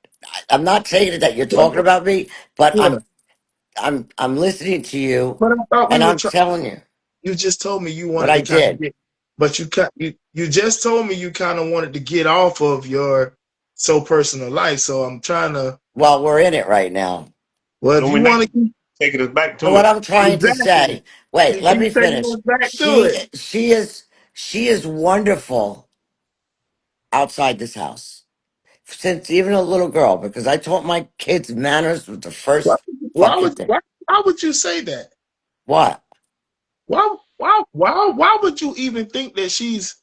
I'm not taking it that you're talking about me, but Yeah. I'm listening to you, But I thought we and were I'm trying. telling you You just told me you what wanted I to kind of did. get, but you just told me you kind of wanted to get off of your so personal life. So I'm trying to. Well, we're in it right now. Well, if When we you not want to keep taking us back So to what it. I'm trying to exactly, say. Wait, you let keep me taking finish. us back to it. She is wonderful outside this house. Since even a little girl, because I taught my kids manners with the Why, first why fucking would thing. why would you say that? What? Why would you even think that she's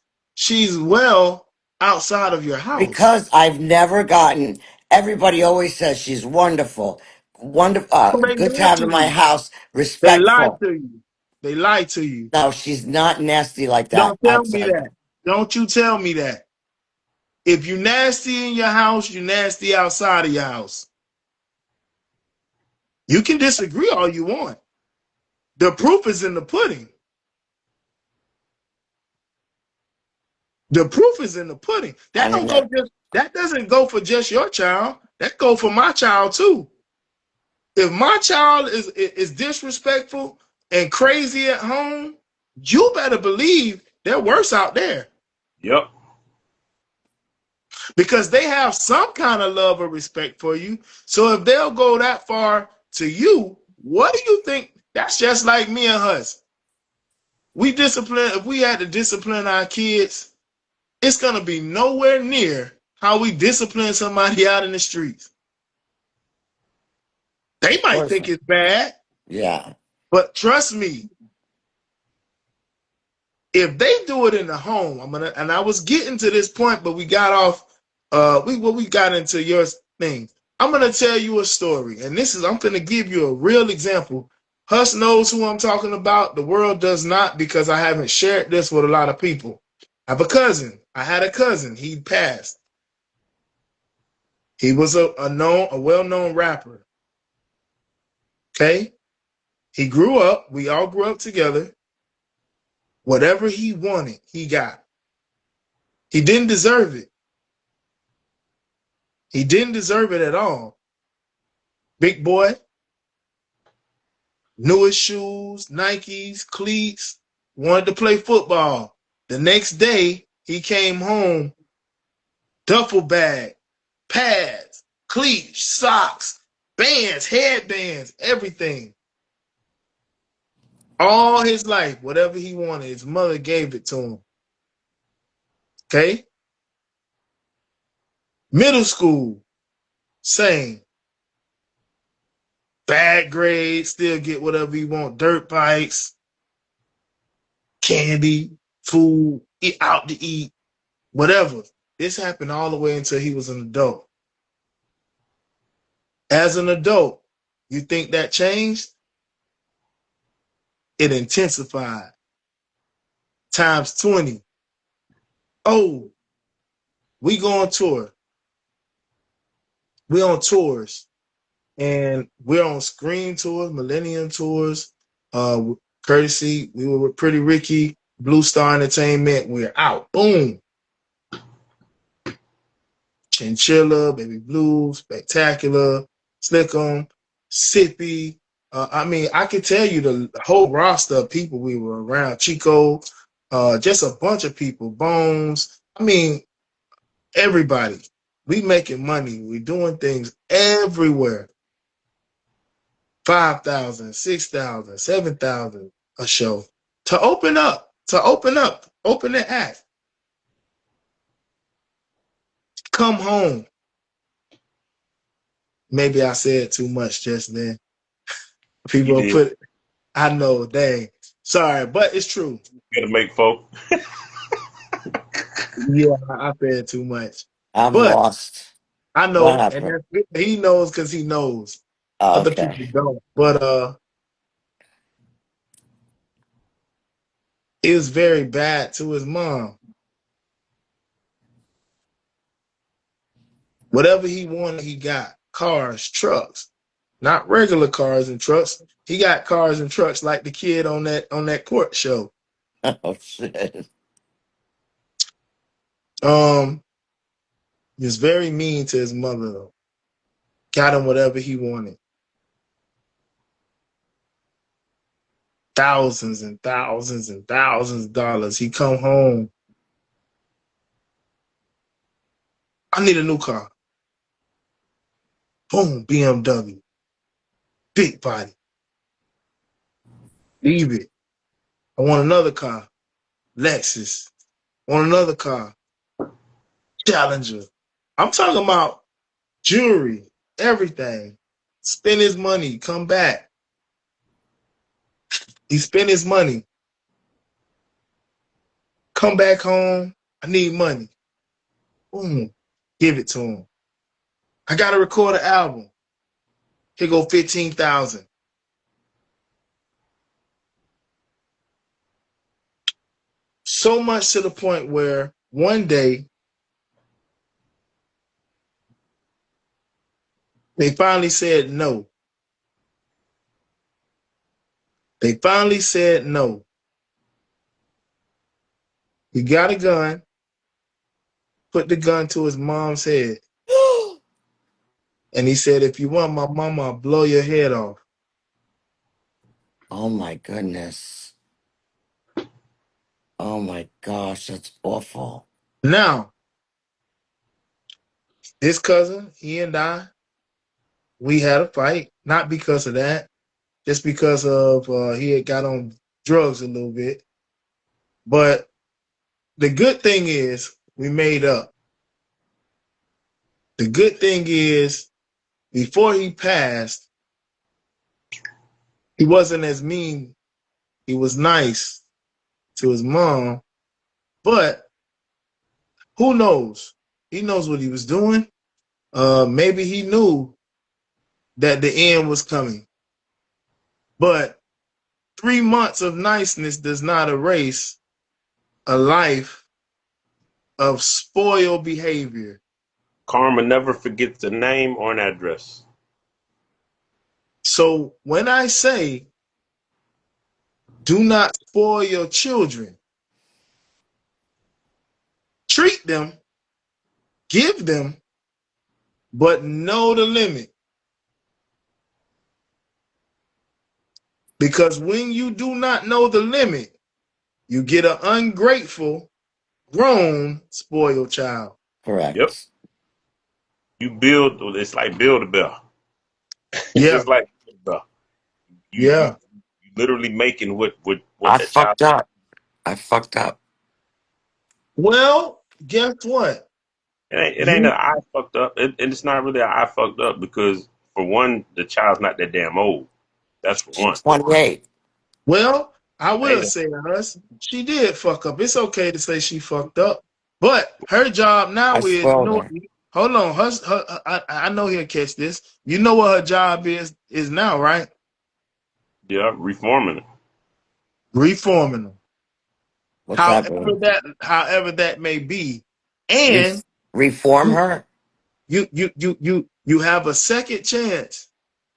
well outside of your house? Because I've never gotten. Everybody always says she's wonderful, wonderful, So they good to lied have to in my you. house, They lied respectful. to you. They lied to you. No, she's not nasty like that Don't tell me outside. that. Don't you tell me that. If you nasty in your house, you nasty outside of your house. You can disagree all you want. The proof is in the pudding. The proof is in the pudding. I That didn't don't know. go just that doesn't go for just your child. That go for my child too. If my child is disrespectful and crazy at home, you better believe they're worse out there Yep. because they have some kind of love or respect for you. So if they'll go that far to you, what do you think? That's just like me and Hus. We discipline. If we had to discipline our kids, it's gonna be nowhere near how we discipline somebody out in the streets. They Of might course think not. it's bad, Yeah. but trust me, if they do it in the home, I'm gonna. And I was getting to this point, but we got off. We got into your thing. I'm gonna tell you a story, and this is I'm gonna give you a real example. Hus knows who I'm talking about. The world does not because I haven't shared this with a lot of people. I have a cousin. I had a cousin. He passed. He was a well-known rapper. Okay, he grew up. We all grew up together. Whatever he wanted, he got. He didn't deserve it. He didn't deserve it at all. Big boy, newest shoes, Nikes, cleats, wanted to play football. The next day, he came home, duffel bag, pads, cleats, socks, bands, headbands, everything. All his life, whatever he wanted, his mother gave it to him. Okay? Middle school, same. Bad grades, still get whatever he want. Dirt bikes, candy, food, eat out to eat, whatever. This happened all the way until he was an adult. As an adult, you think that changed? It intensified times 20. Oh, we go on tour. We on tours and we're on Screen tours, Millennium tours, courtesy. We were with Pretty Ricky, Blue Star Entertainment. We're out. Boom. Chinchilla, Baby Blue, Spectacular, Slickum, Sippy. I mean, I could tell you the whole roster of people we were around. Chico, just a bunch of people. Bones. I mean, everybody. We making money. We doing things everywhere. 5,000, 6,000, 7,000 a show. Open the act. Come home. Maybe I said too much just then. You People did. put I know, dang. Sorry, but it's true. You gotta make folk. Yeah, I said too much. I'm But lost. I What know, and happened? he knows because he knows. Oh, Other okay. people don't. But it was very bad to his mom. Whatever he wanted, he got. Cars, trucks. not regular cars and trucks. He got cars and trucks like the kid on that court show. Oh shit. He's very mean to his mother though. Got him whatever he wanted. Thousands and thousands and thousands of dollars. He come home. I need a new car. Boom, BMW. Big body. Leave it. I want another car. Lexus. Want another car. Challenger. I'm talking about jewelry, everything. Spend his money, come back. He spent his money. Come back home. I need money. Boom. Give it to him. I gotta record an album. Here go 15,000. So much to the point where one day they finally said no. They finally said no. He got a gun, put the gun to his mom's head, and he said, if you want my mama, I'll blow your head off. Oh my goodness. Oh my gosh, that's awful. Now, this cousin, he and I, we had a fight, not because of that, just because of he had got on drugs a little bit. But the good thing is we made up. The good thing is before he passed, he wasn't as mean. He was nice to his mom, but who knows? He knows what he was doing. Maybe he knew that the end was coming. But 3 months of niceness does not erase a life of spoiled behavior. Karma never forgets the name or an address. So when I say do not spoil your children, treat them, give them, but know the limit. Because when you do not know the limit, you get an ungrateful, grown, spoiled child. Yep. Correct. It's like build a bell. It's Yeah, just like build a bell. You yeah. literally making what I that child. fucked up. I fucked up. Well, guess what? It ain't You that I fucked up. And it's not really I fucked up because for one, the child's not that damn old. That's for She's one. 28. well, I Ain't will that, say us, she did fuck up. It's okay to say she fucked up, but her job now I is spoiled no. her. Hold on, I know he'll catch this. You know what her job is now, right? yeah, reforming it. Reforming them. What's that mean? However that may be, Re- and reform you her? you have a second chance.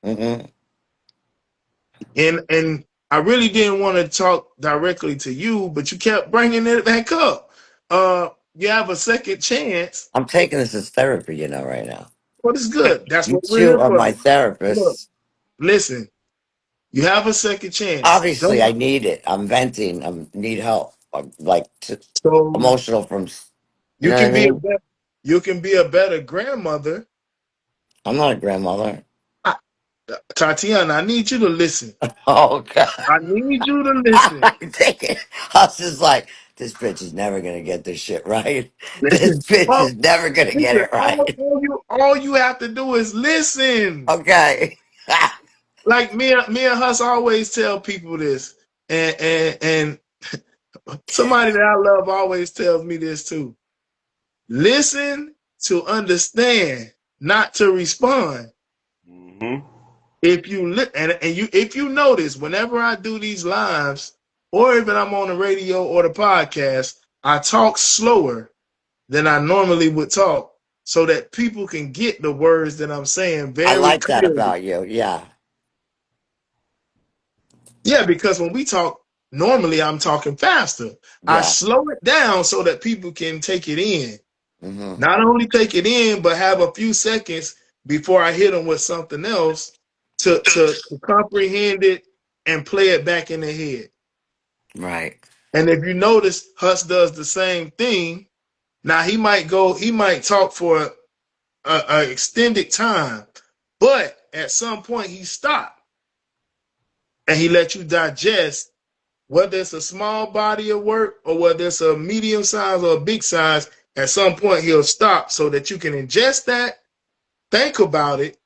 Mm-hmm. And I really didn't want to talk directly to you, but you kept bringing it back up. You have a second chance. I'm taking this as therapy, right now. What is good? That's You what we're two here are for. my Look, therapist. listen. You have a second chance. Obviously, Don't I need it. I'm venting. I need help. I'm like so emotional from, you you know what I can be a mean? better, you can be a better grandmother. I'm not a grandmother. I, Tatiana, I need you to listen. Oh, God. I need you to listen. I take it. I was just like, this bitch is never going to get this shit right. This Listen. bitch Oh, is never going to get listen. it right. All you have to do is listen. Okay. Like me and Huss always tell people this, and somebody that I love always tells me this too. Listen to understand, not to respond. Hmm. If you if you notice, whenever I do these lives, or even I'm on the radio or the podcast, I talk slower than I normally would talk so that people can get the words that I'm saying I very like that clearly. about you. Yeah. Yeah, because when we talk, normally I'm talking faster. I Yeah. slow it down so that people can take it in. Hmm. Not only take it in, but have a few seconds before I hit them with something else to comprehend it and play it back in their head. Right. And if you notice, Hus does the same thing. Now he might talk for a extended time, but at some point he stopped and he let you digest whether it's a small body of work or whether it's a medium size or a big size. At some point he'll stop so that you can ingest that, think about it,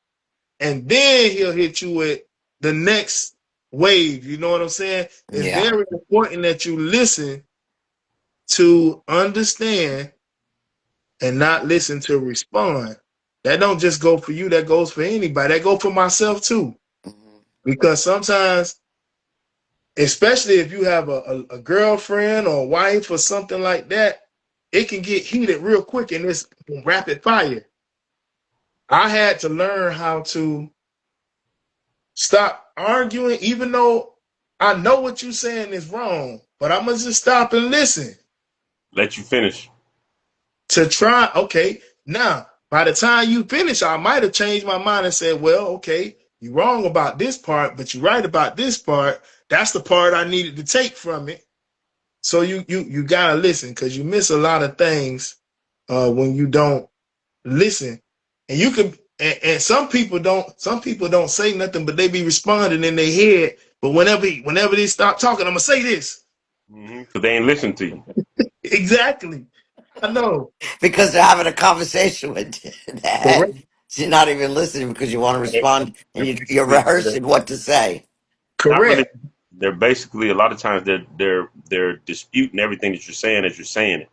and then he'll hit you with the next wave. You know what I'm saying? It's Yeah. very important that you listen to understand and not listen to respond. That don't just go for you, that goes for anybody. That go for myself too. Hmm. Because sometimes, especially if you have a girlfriend or a wife or something like that, it can get heated real quick in this rapid fire. I had to learn how to stop arguing, even though I know what you're saying is wrong, but I'm gonna just stop and listen Let you finish. to try. Okay, now by the time you finish, I might have changed my mind and said, "Well, okay, you're wrong about this part, but you're right about this part. That's the part I needed to take from it." So you gotta listen because you miss a lot of things when you don't listen, and you can. And some people don't say nothing, but they be responding in their head. But whenever they stop talking, I'm gonna say this. Because they ain't listen to you. Exactly. I know. Because they're having a conversation with you. Correct. So you're not even listening because you want to respond and They're you're basically rehearsing what to say. not really. Correct. They're basically a lot of times they're disputing everything that you're saying as you're saying it,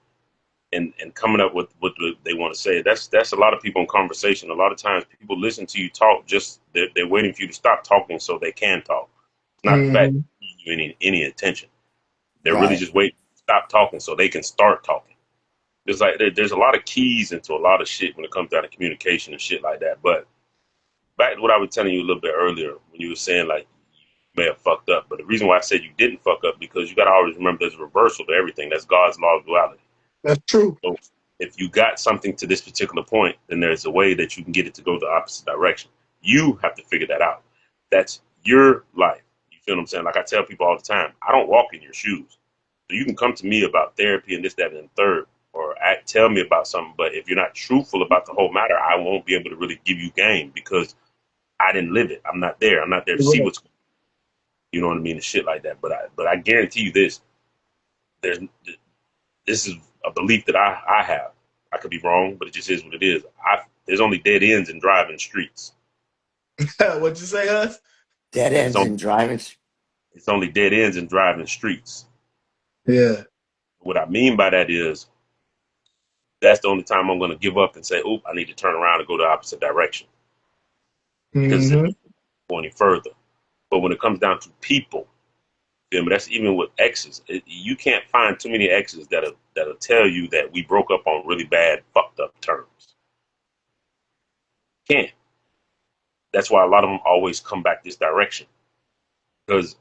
and coming up with what they want to say. That's a lot of people in conversation. A lot of times people listen to you talk, just they're waiting for you to stop talking so they can talk. It's not the fact Hmm. that you give you any attention. They're really Right. just waiting to stop talking so they can start talking. There's like there's a lot of keys into a lot of shit when it comes down to communication and shit like that. But back to what I was telling you a little bit earlier when you were saying like you may have fucked up, but the reason why I said you didn't fuck up because you got to always remember there's a reversal to everything. That's God's law of duality. That's true. So if you got something to this particular point, then there's a way that you can get it to go the opposite direction. You have to figure that out. That's your life. You feel what I'm saying? Like I tell people all the time, I don't walk in your shoes. So you can come to me about therapy and this, that, and the third, or tell me about something. But if you're not truthful about the whole matter, I won't be able to really give you game because I didn't live it. I'm not there. I'm not there to see Correct. what's, you know what I mean, and shit like that. But I guarantee you this: there's this is a belief that I have. I could be wrong, but it just is what it is. There's only dead ends in driving streets. What'd you say, us? Dead There's ends only in driving. it's only dead ends in driving streets. Yeah. What I mean by that is that's the only time I'm going to give up and say, "Oop, I need to turn around and go the opposite direction," because it's Hmm. not going any further. But when it comes down to people, feel me? That's even with exes. You can't find too many exes that'll tell you that we broke up on really bad, fucked up terms. Can't. That's why a lot of them always come back this direction because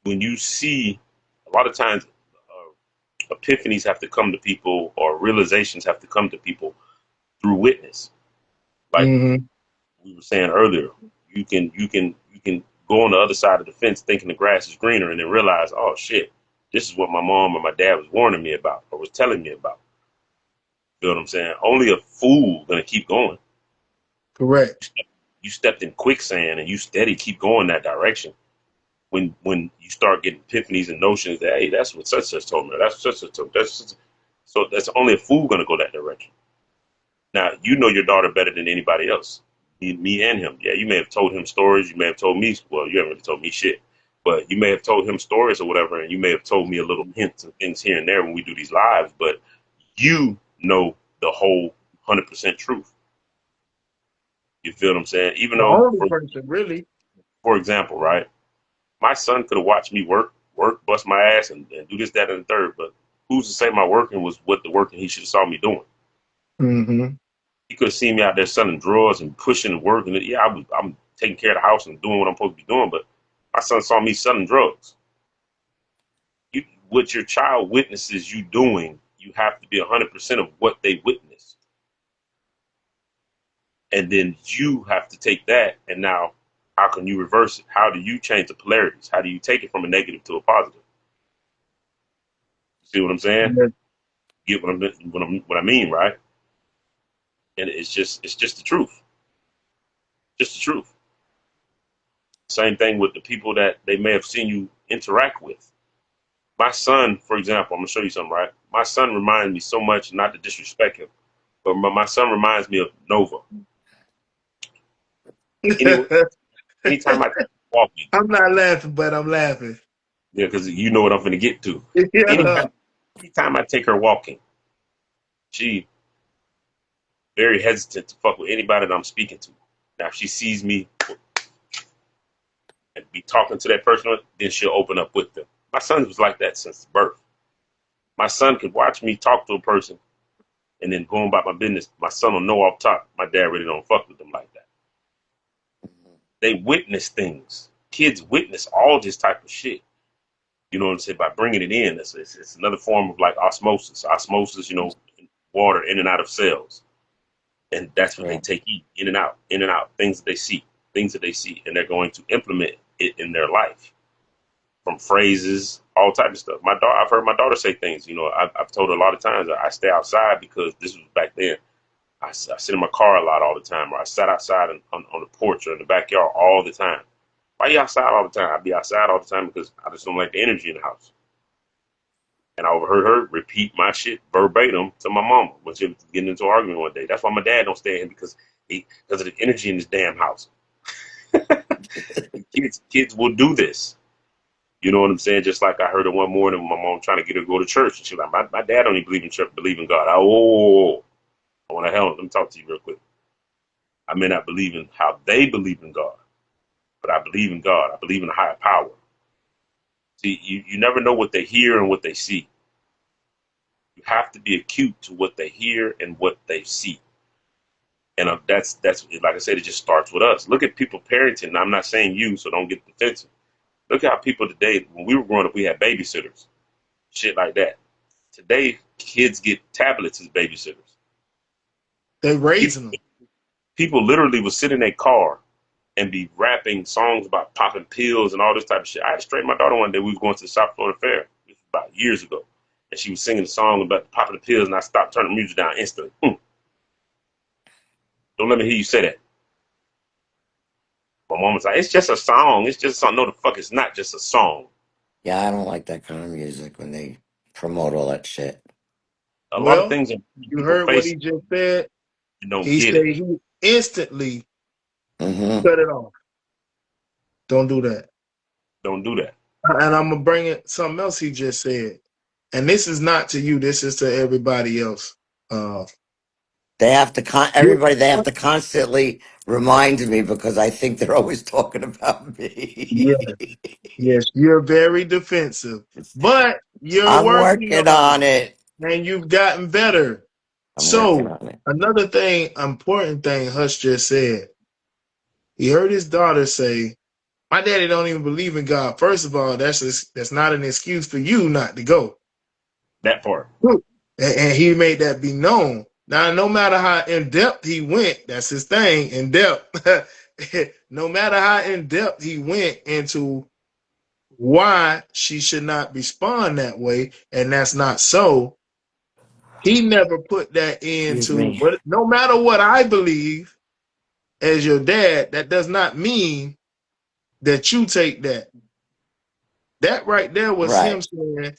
when you see a lot of times epiphanies have to come to people or realizations have to come to people through witness. Like Hmm. we were saying earlier, you can go on the other side of the fence thinking the grass is greener and then realize, oh shit, this is what my mom or my dad was warning me about or was telling me about. You know what I'm saying? Only a fool gonna keep going. Correct. You stepped in quicksand and you steady keep going that direction. When you start getting epiphanies and notions that hey, that's what such told me, that's such told me, that's such, so that's only a fool gonna go that direction. Now you know your daughter better than anybody else. Me and him. Yeah, you may have told him stories. You may have told me. Well, you haven't really told me shit, but you may have told him stories or whatever, and you may have told me a little hints and things here and there when we do these lives. But you know the whole 100% truth. You feel what I'm saying? Even The though, only person, really. for example, right, my son could have watched me work, bust my ass, and do this, that, and the third. But who's to say my working was what the working he should have saw me doing? Mm-hmm. He could have seen me out there selling drugs and pushing and working. Yeah, I'm taking care of the house and doing what I'm supposed to be doing. But my son saw me selling drugs. What your child witnesses you doing, you have to be 100% of what they witnessed. And then you have to take that, and now how can you reverse it? How do you change the polarities? How do you take it from a negative to a positive? See what I'm saying? Yeah. Get what I mean, right? And it's just the truth. Just the truth. Same thing with the people that they may have seen you interact with. My son, for example, I'm gonna show you something, right? My son reminds me so much, not to disrespect him, but my son reminds me of Nova. Anyway, anytime I walking, I'm not laughing, but I'm laughing. yeah, because you know what I'm gonna get to. Yeah. Anytime, anytime I take her walking, she very hesitant to fuck with anybody that I'm speaking to. Now, if she sees me and be talking to that person, then she'll open up with them. My son was like that since birth. My son could watch me talk to a person and then going about my business. My son will know off top, my dad really don't fuck with them like that. They witness things. Kids witness all this type of shit. You know what I'm saying? By bringing it in, it's another form of like osmosis. Osmosis, water in and out of cells. And that's what they Right. take in and out, things that they see, and they're going to implement it in their life from phrases, all type of stuff. I've heard my daughter say things. I've told her a lot of times that I stay outside because this was back then. I sit in my car a lot all the time, or I sat outside on the porch or in the backyard all the time. Why you outside all the time? I be outside all the time because I just don't like the energy in the house. And I overheard her repeat my shit verbatim to my mama when she was getting into an argument one day. That's why my dad don't stay in because of the energy in this damn house. Kids will do this. You know what I'm saying? Just like I heard her one morning, my mom trying to get her to go to church, and she was like, my dad don't even believe in church, believe in God. I want to hell. Let me talk to you real quick. I may not believe in how they believe in God, but I believe in God. I believe in a higher power. See, you never know what they hear and what they see. You have to be acute to what they hear and what they see. And that's like I said, it just starts with us. Look at people parenting. Now, I'm not saying you, so don't get defensive. Look at how people today, when we were growing up, we had babysitters, shit like that. Today, kids get tablets as babysitters. They People, raising them. people literally would sit in their car and be rapping songs about popping pills and all this type of shit. I had to straighten my daughter one day. We was going to the South Florida Fair. This was about years ago. And she was singing a song about popping the pills, and I stopped turning the music down instantly. Don't let me hear you say that. My mom was like, it's just a song. It's just a song. No, the fuck, it's not just a song. Yeah, I don't like that kind of music when they promote all that shit. A lot of Well, things in you people's heard what face, he just said. you don't He get said it. he instantly Hmm. cut it off. Don't do that. Don't do that. And I'm gonna bring it something else he just said. And this is not to you. This is to everybody else. Uh, They have to you- everybody. They have to constantly remind me because I think they're always talking about yeah, me. yes, you're very defensive, but you're I'm working working on on it, it. and you've gotten better. I'm working So on it. another thing, important thing, Hush just said. He heard his daughter say, "My daddy don't even believe in God." First of all, that's not an excuse for you not to go. That part. And he made that be known. Now, no matter how in depth he went, that's his thing, in depth. No matter how in depth he went into why she should not respond that way, and that's not so, he never put that Excuse into, me. but no matter what I believe as your dad, that does not mean that you take that. That right there was him Right. saying,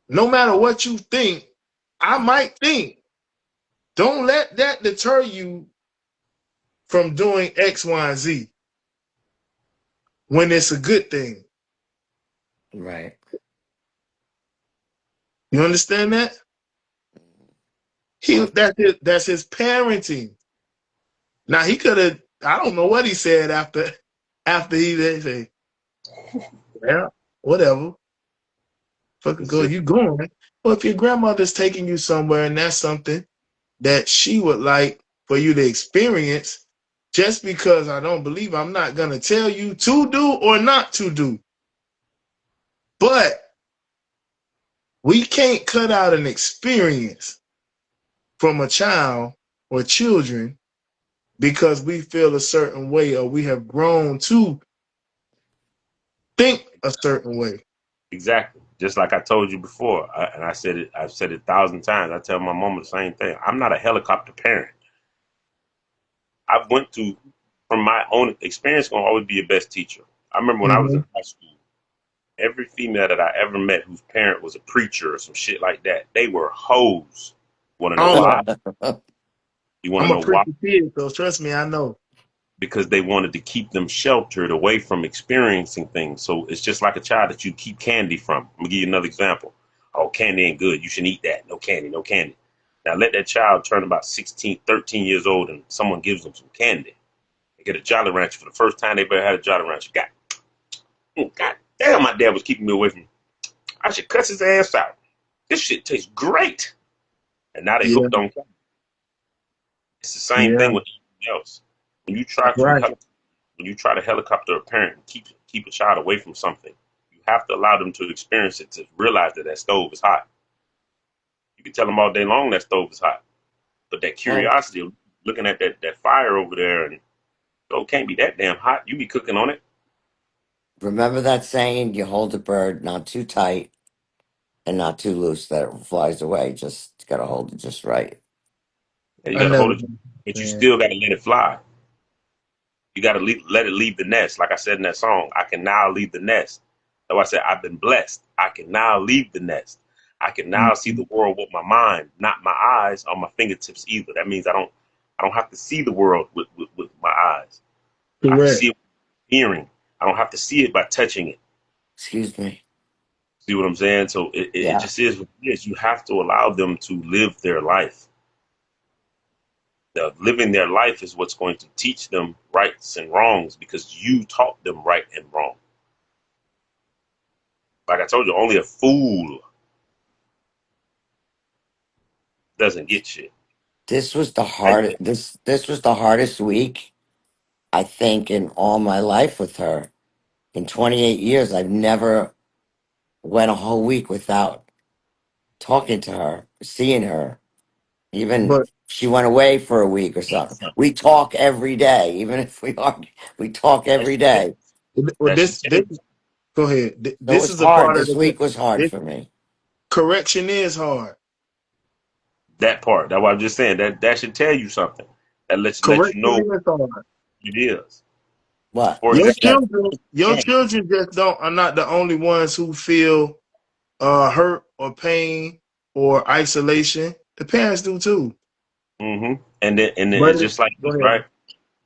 no matter what you think, I might think. Don't let that deter you from doing X, Y, and Z when it's a good thing. Right. You understand that? Well, That's his parenting. Now he could have, I don't know what he said after they say, yeah, whatever. Fucking It's go, just you going. Well, if your grandmother's taking you somewhere and that's something, that she would like for you to experience. Just because I don't believe, I'm not going to tell you to do or not to do. But we can't cut out an experience from a child or children because we feel a certain way or we have grown to think a certain way. Exactly. Just like I told you before, and I said it. I've said it 1,000 times. I tell my mom the same thing. I'm not a helicopter parent. I've went to, from my own experience, gonna always be your best teacher. I remember when I was Mm-hmm. in high school, every female that I ever met whose parent was a preacher or some shit like that, they were hoes. Want to know I why? know. You want to I'm a know why? preacher kid, so trust me, I know. Because they wanted to keep them sheltered away from experiencing things. So it's just like a child that you keep candy from. I'm gonna give you another example. Oh, candy ain't good. You shouldn't eat that. No candy, no candy. Now let that child turn about 16, 13 years old and someone gives them some candy. They get a Jolly Rancher for the first time they've ever had a Jolly Rancher. God damn, my dad was keeping me away from it. I should cuss his ass out. This shit tastes great. And now they Yeah, hooked on candy. It's the same yeah, thing with anything else. When you try to right. help when you try to helicopter a parent and keep a child away from something, you have to allow them to experience it to realize that that stove is hot. You can tell them all day long that stove is hot, but that Well, curiosity of looking at that fire over there and oh, it can't be that damn hot. You be cooking on it. remember that saying, you hold a bird not too tight and not too loose that it flies away. Just gotta hold it just right. And you I got to never hold it, but you understand. still got to let it fly. You got to let it leave the nest. Like I said in that song, I can now leave the nest. So I said, I've been blessed. I can now leave the nest. I can now see Mhm. the world with my mind, not my eyes or my fingertips either. That means I don't have to see the world with my eyes. I can see Correct. it with hearing. I don't have to see it by touching it. Excuse me. See what I'm saying? So it Yeah. just is what it is. You have to allow them to live their life. Living their life is what's going to teach them rights and wrongs because you taught them right and wrong. Like I told you, only a fool doesn't get shit. This was the I, hardest this was the hardest week, I think, in all my life with her. In 28 years, I've never went a whole week without talking to her, seeing her. Even But she went away for a week or something. We talk every day, even if we argue. We talk that every should tell, day. well, that should tell this you. go ahead. So it This was is a hard. part of This the week was hard this for me. correction is hard. That part. That's what I'm just saying. That should tell you something. That let you Correction know is hard. it is. What? For Your What's example, that? children just don't are not the only ones who feel hurt or pain or isolation. The parents do too. and then But it's just like go this, ahead. right?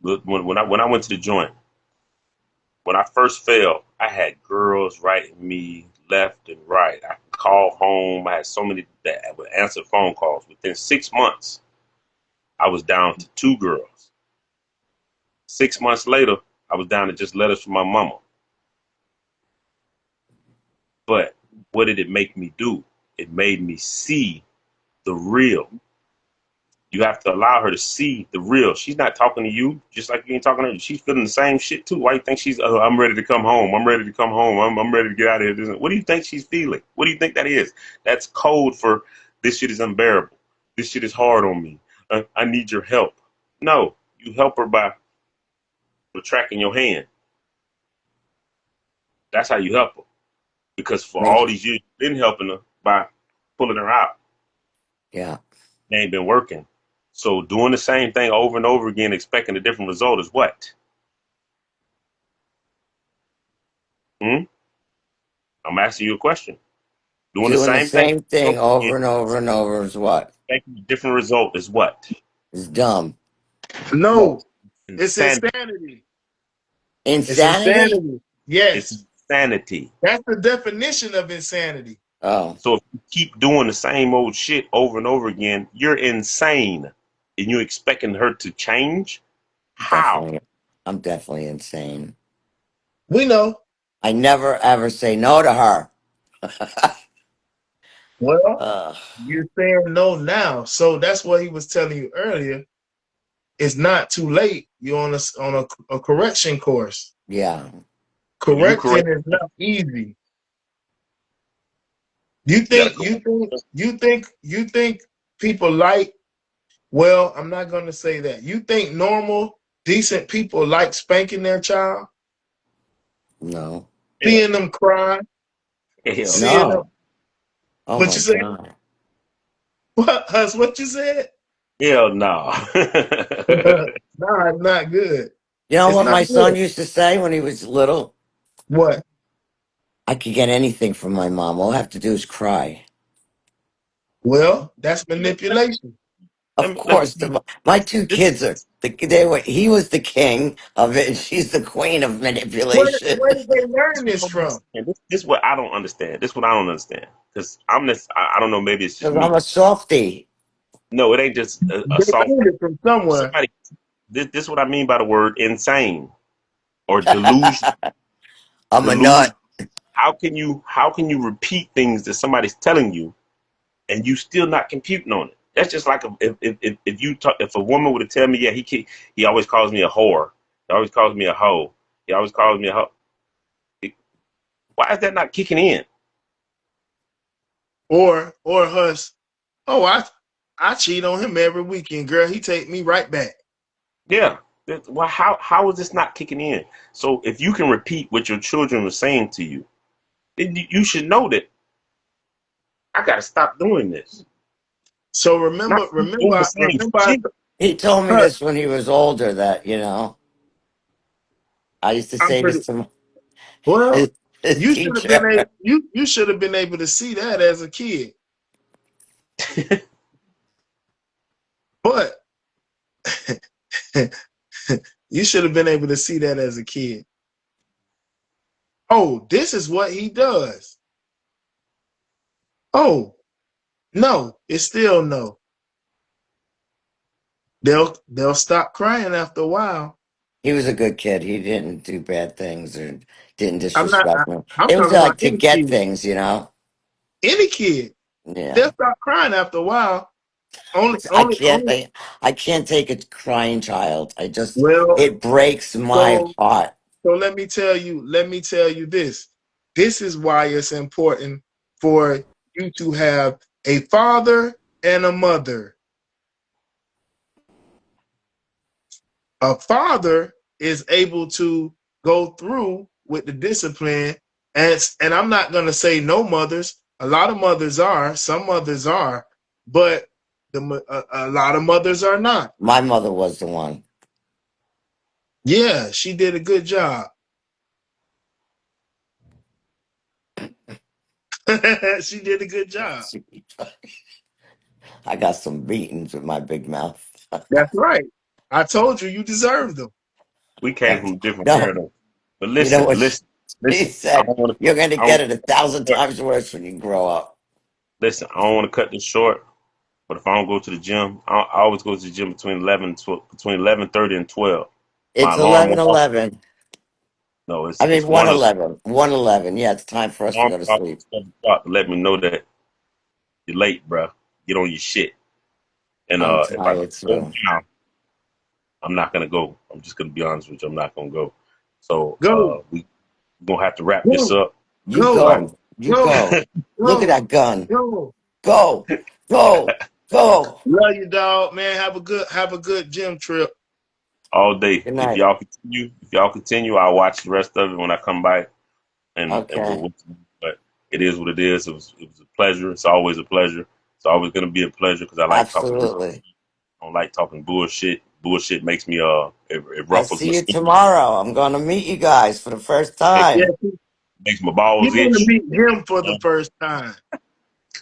When I went to the joint, when I first fell, I had girls writing me left and right. I could call home. I had so many that would answer phone calls. Within 6 months, I was down to two girls. 6 months later, I was down to just letters from my mama. But what did it make me do? It made me see the real. You have to allow her to see the real. She's not talking to you just like you ain't talking to her. She's feeling the same shit too. Why you think she's, oh, I'm ready to come home. I'm ready to come home. I'm ready to get out of here. What do you think she's feeling? What do you think that is? That's code for this shit is unbearable. This shit is hard on me. I need your help. No, you help her by retracting your hand. That's how you help her. Because for Make all these years, you've been helping her by pulling her out. yeah. It ain't been working. So doing the same thing over and over again, expecting a different result is what? Hmm? I'm asking you a question. Doing the Doing the same thing same over thing and over over again, and over and over is what? expecting a different result is what? Is dumb. No, No. it's Insanity. insanity. It's Insanity? insanity. It's Yes, insanity. that's the definition of insanity. Oh, So if you keep doing the same old shit over and over again, you're insane. And you're expecting her to change? How? definitely. I'm definitely insane. We know. I never ever say no to her. Well, Uh, you're saying no now. So that's what he was telling you earlier. It's not too late. You're on a correction course. yeah. You Correcting correct. is not easy. You You gotta think correct. you think you think you think people like, well, I'm not gonna say that. You think normal, decent people like spanking their child, No. Hell, seeing them cry, hell seeing them No. Oh what my you say? God. What Hus, what you said? hell no. Nah, it's not good. You know It's what my not son good. used to say when he was little? What? I could get anything from my mom. All I have to do is cry. Well, that's let, let, manipulation. Of let me course, see. my two This kids are they were. He was the king of it, and she's the queen of manipulation. Where did they learn what I this don't from? understand. This what I don't understand. This what I don't understand. Because I'm this. I don't know. Maybe it's just Because I'm me. a softie. No, it ain't just a They soft. learned it from somewhere. Somebody. This what I mean by the word insane or delusion. I'm a Delusion. nut. How can you repeat things that somebody's telling you and you still not computing on it? That's just like if you talk, if a woman were to tell me, yeah, he always calls me a whore. He always calls me a hoe. He always calls me a hoe. Why is that not kicking in? Or Hus, oh, I cheat on him every weekend, girl. He take me right back. Yeah. Well, how is this not kicking in? So if you can repeat what your children are saying to you, then you should know that I got to stop doing this. So Not remember, keep doing the same remember, shit. He told me Hus, this when he was older. That I used to I'm say pretty this to well. his You should have been teacher. able. You should have been able to see that as a kid, but you should have been able to see that as a kid. Oh, this is what he does. Oh, no, it's still no. They'll stop crying after a while. He was a good kid. He didn't do bad things or didn't I'm not. disrespect me. I'm It was talking about like to any get kid. things. Any kid. Yeah. They'll stop crying after a while. Only, I only, can't. only. I can't take a crying child. Well, It breaks my so heart. so let me tell you. Let me tell you this. This is why it's important for you to have a father and a mother. A father is able to go through with the discipline, and I'm not going to say no mothers. A lot of mothers are. Some mothers are, but a lot of mothers are not. My mother was the one. Yeah, she did a good job. She did a good job. I got some beatings with my big mouth. That's right. I told you you deserved them. We came from different No, paradigms. But you know listen, what listen, she listen. I said? don't want to. You're going to I don't get it a thousand times worse when you grow up. listen. I don't want to cut this short. But if I don't go to the gym, I always go to the gym between 11:30 and 12. My It's alarm eleven went off. eleven. No, I it's mean, 1:11. 1:11. Yeah, it's time for us to alarm go to went off sleep. at 7 o'clock to let me know that you're late, bro. Get on your shit. And I'm if I tired, go so now, I'm not gonna go. I'm just gonna be honest with you. I'm not gonna go. So Go, we gonna have to wrap this go, up. you go, But go. You go, go. Look at go, that gun. go. Go. Go. Go. Love you, dog, man. Have a good gym trip. all day, Good night. if y'all continue, I'll watch the rest of it when I come by, and Okay. we'll. But it is what it is. It was a pleasure. It's always a pleasure. It's always gonna be a pleasure because I like talking. Absolutely. I don't like talking bullshit. Bullshit makes me it I'll ruffles see my you skin, tomorrow. I'm going to meet you guys for the first makes, Yeah, time. makes my balls you're gonna itch. meet him for the Uh, first time.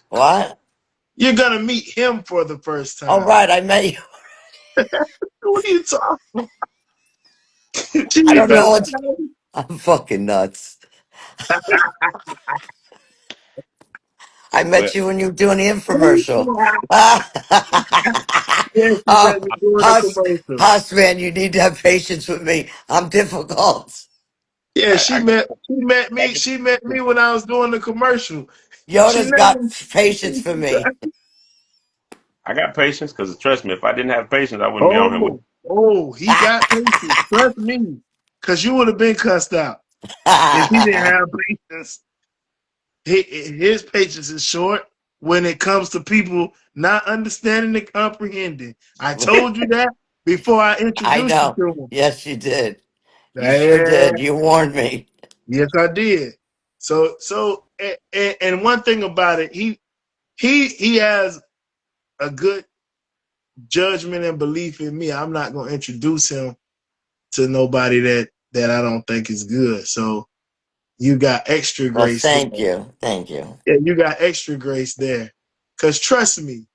What? You're gonna meet him for the first All time. right. I met you. What are you talking? I don't Hey, know what. I'm fucking nuts. I met but you when you were doing the infomercial. Yeah, she Oh, met me doing a Huss, commercial. Huss, man, you need to have patience with me. I'm difficult. Yeah, I, I, she met me. She met me when I was doing the commercial. She Yoda's got never. patience for me. I got patience because trust me, if I didn't have patience, I wouldn't be on here with Oh, oh, he got patience. Trust me, because you would have been cussed out if he didn't have patience. His patience is short when it comes to people not understanding and comprehending. I told you that before I I introduced you know. to him. Yes, you did. You sure Yeah, did. You warned me. yes, I did. And one thing about it, he has a good judgment and belief in me. I'm not going to introduce him to nobody that I don't think is good. So you got extra Well, grace there. thank you. Thank you. Yeah, you got extra grace there. Cause trust me,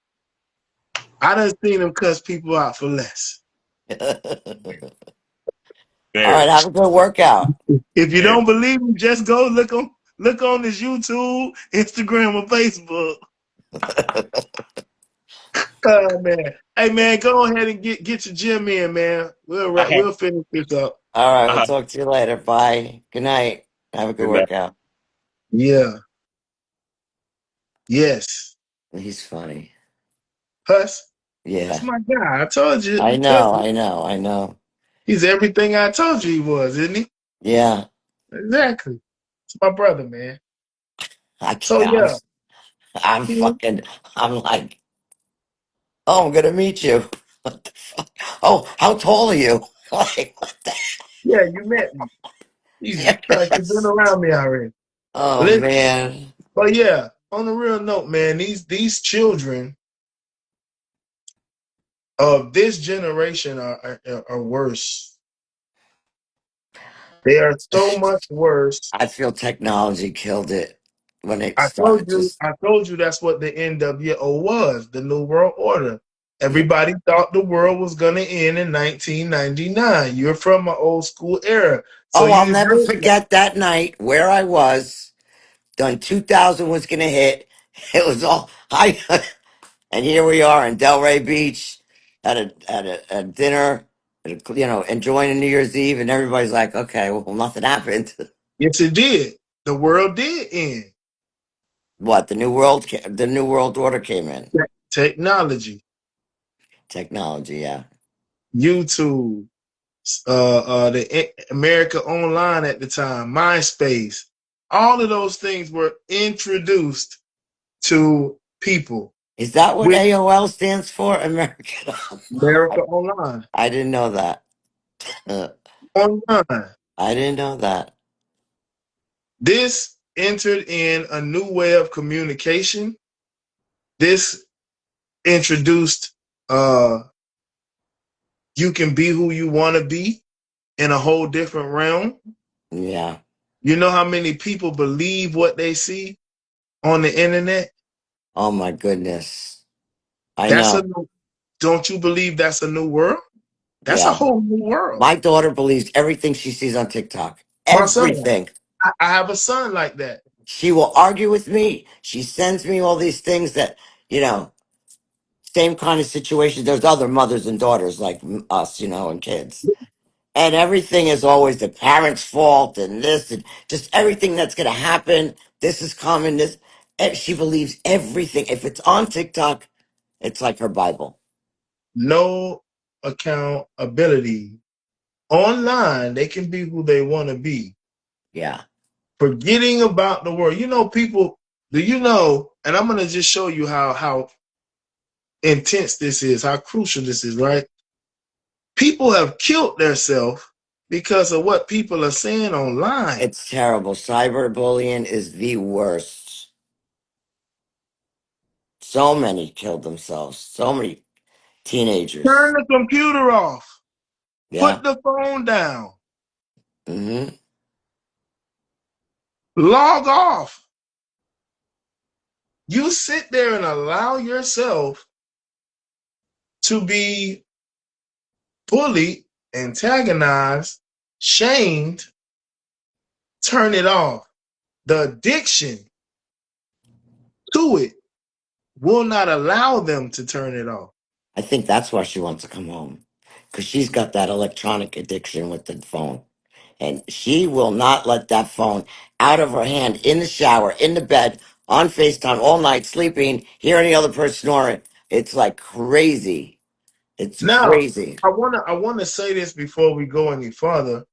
I done seen him cuss people out for less. All right, very, have a good workout. If you very. don't believe me, just go look on his YouTube, Instagram, or Facebook. Oh man. Hey man, go ahead and get your gym in, man. I have. We'll finish this up. All right, we'll Uh, talk to you later. Bye. Good night. Have a good good night. workout. Yeah. Yes. He's funny. Huss. That's Yeah. my guy. I told you. I know. I know. I know. He's everything I told you he was, isn't he? Yeah. Exactly. It's my brother, man. I So can't. yeah. I'm fucking. I'm like, oh, I'm gonna meet you. What the fuck? Oh, how tall are you? Like, what the? Yeah, you met me. Jesus Christ, you've been Yes. around me already. Oh Listen, man. but yeah, on a real note, man, these children of this generation are worse. They are so much worse. I feel technology killed it when it started. Just I told you that's what the NWO was, the New World Order. yeah. Everybody thought the world was gonna end in 1999. You're from an old school era, so Oh, I'll you never heard that. forget that night where I was. Done 2000 was gonna hit. It was all I, and here we are in Delray Beach at a dinner, enjoying New Year's Eve, and everybody's like, okay, well, nothing happened. Yes, it did. The world did end. What the new world order came in. Technology, Technology, yeah. YouTube, America Online at the time, MySpace, all of those things were introduced to people Is that what with AOL stands for? American. America Online. I didn't know that. Uh, Online. I didn't know that. This entered in a new way of communication. This introduced you can be who you want to be in a whole different realm. Yeah. You know how many people believe what they see on the internet? Oh my goodness. I That's a know. new, don't you believe that's a new world? That's a Yeah. whole new world. My daughter believes everything she sees on TikTok. My son, Everything. I have a son like that. She will argue with me. She sends me all these things that, you know, same kind of situation. There's other mothers and daughters like us, and kids. And everything is always the parents' fault and this and just everything that's going to happen. This is coming. She believes everything. If it's on TikTok, it's like her Bible. No accountability. Online, they can be who they want to be. Yeah. Forgetting about the world. You know, people, do you know, and I'm gonna just show you how intense this is, how crucial this is, right? People have killed themselves because of what people are saying online. It's terrible. Cyberbullying is the worst. So many killed themselves. So many Turn teenagers. the computer off. Yeah. Put the phone down. Hmm. Log off. You sit there and allow yourself to be bullied, antagonized, shamed. Turn it off. The addiction to it will not allow them to turn it off. I think that's why she wants to come home. Because she's got that electronic addiction with the phone. And she will not let that phone out of her hand in the shower, in the bed, on FaceTime all night, sleeping, hearing the other person snoring. It's like crazy. It's Now, crazy. I wanna say this before we go any further.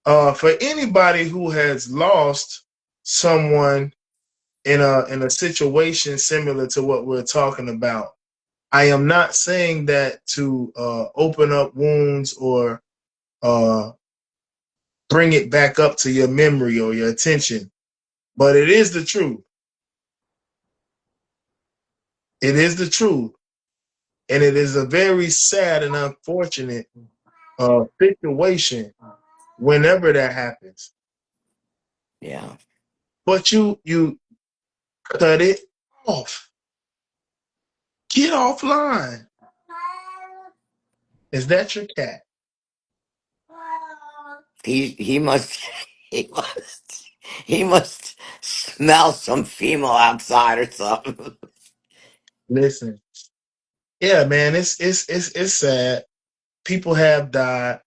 For anybody who has lost someone in a situation similar to what we're talking about, I am not saying that to open up wounds or uh, bring it back up to your memory or your attention, but it is the truth. It is the truth, and it is a very sad and unfortunate situation whenever that happens. Yeah. But you cut it off. Get offline. Is that your cat? He must he must he must smell some female outside or something. Listen, yeah, man, it's sad. People have died.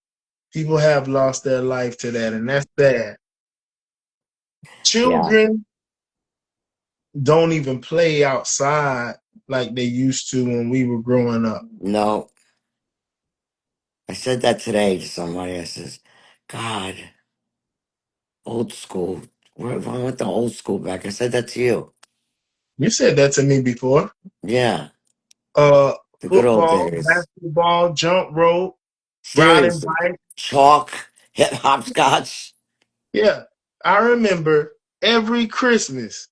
People have lost their life to that, and that's sad. Yeah. Children don't even play outside like they used to when we were growing up. No. I said that today to somebody. I says, God, old school. I went to old school back. I said that to you. You said that to me before. Yeah. Uh, The good old Football, days. basketball, jump rope, riding Seriously. bike. Chalk, hip hopscotch. Yeah, I remember every Christmas,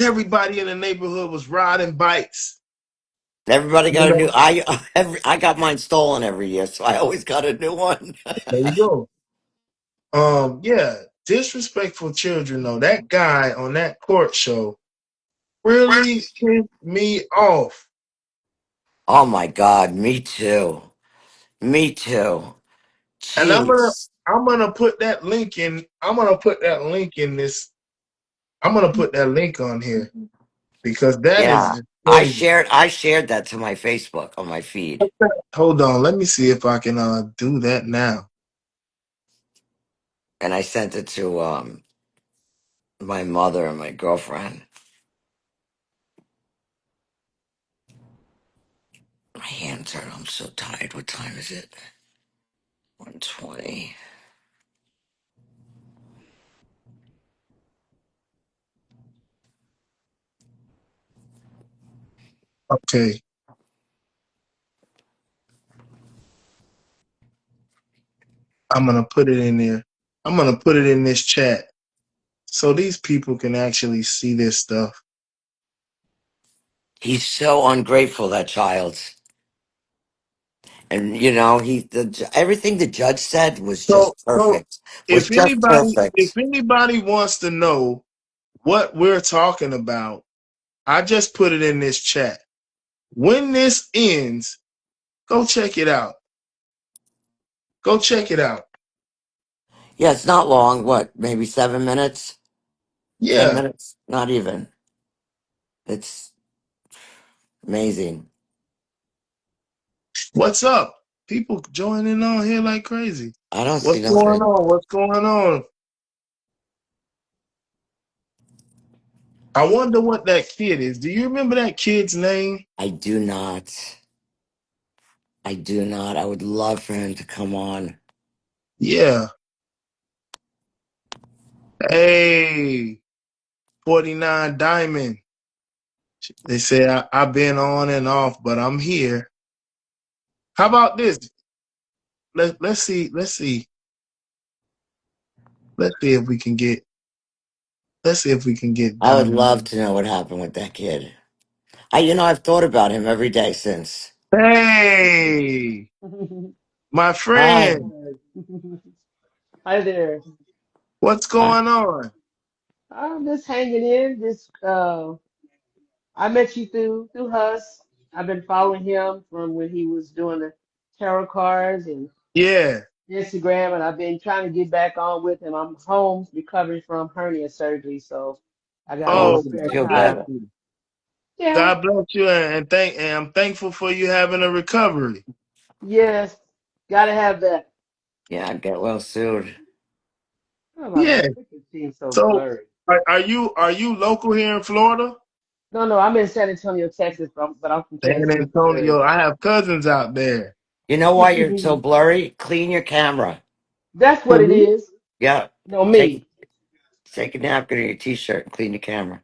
everybody in the neighborhood was riding bikes. Everybody You got a new. know, I got mine stolen every year, so I always got a new one. there you go. Yeah, disrespectful children though. That guy on that court show really pissed me off. Oh my God, me too. Me too. And Jeez. I'm gonna put that link in. I'm gonna put that link in this. I'm gonna put that link on here because that is Yeah. just crazy. I shared that to my Facebook on my feed. Hold on, let me see if I can do that now. And I sent it to my mother and my girlfriend. My hands hurt. I'm so tired. What time is it? 1:20. Okay, I'm gonna put it in there. I'm gonna put it in this chat so these people can actually see this stuff. He's so ungrateful, that child. And everything the judge said was So, just so perfect. Was if just anybody, if perfect. anybody wants to know what we're talking about, I just put it in this chat. When this ends, go check it out. Go check it out. Yeah, it's not long. What, maybe 7 minutes? 10 Yeah. minutes? Not even. It's amazing. What's up? People joining on here like crazy. I don't see What's going nothing. on? What's going on? I wonder what that kid is. Do you remember that kid's name? I do not. I do not. I would love for him to come on. Yeah. Hey, 49 Diamond. They say I've been on and off, but I'm here. How about this? Let's see. Let's see if we can get. Let's see if we can get I would Diamond. love to know what happened with that kid. I've thought about him every day since. Hey, my Hi. friend, Hi there. what's Hi. going on? I'm just hanging in. I met you through Hus. I've been following him from when he was doing the tarot cards and Yeah. Instagram, and I've been trying to get back on with him. I'm home recovering from hernia surgery, so I got a little Oh, Oh, spare feel God bless time. better. you. Yeah, God bless you, and I'm thankful for you having a recovery. yes, gotta have that. Yeah, get well soon. Oh, my Yeah. picture seems so So blurry. Are you local here in Florida? No, I'm in San Antonio, Texas, but I'm from San Kansas City, Missouri. Antonio. I have cousins out there. You know why you're so blurry? Clean your camera. That's what For it me? is. Yeah. No, Take me. take a napkin or your t-shirt and clean your camera.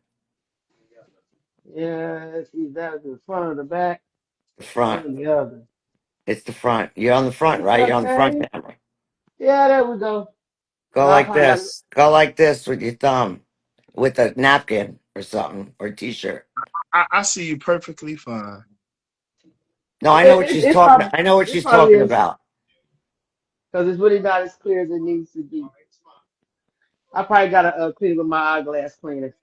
Yeah, see, that was the front or the back. The One front. or the other. It's the front. You're on the front, It's right? You're on the front okay. camera. Yeah, there we go. Go Now I like probably got this. Go like this with your thumb, with a napkin or something or a t-shirt. I see you perfectly fine. No, I know what she's it's talking. probably I know what it she's probably talking is about. because it's really not as clear as it needs to be. I probably got to clean with my eyeglass cleaner.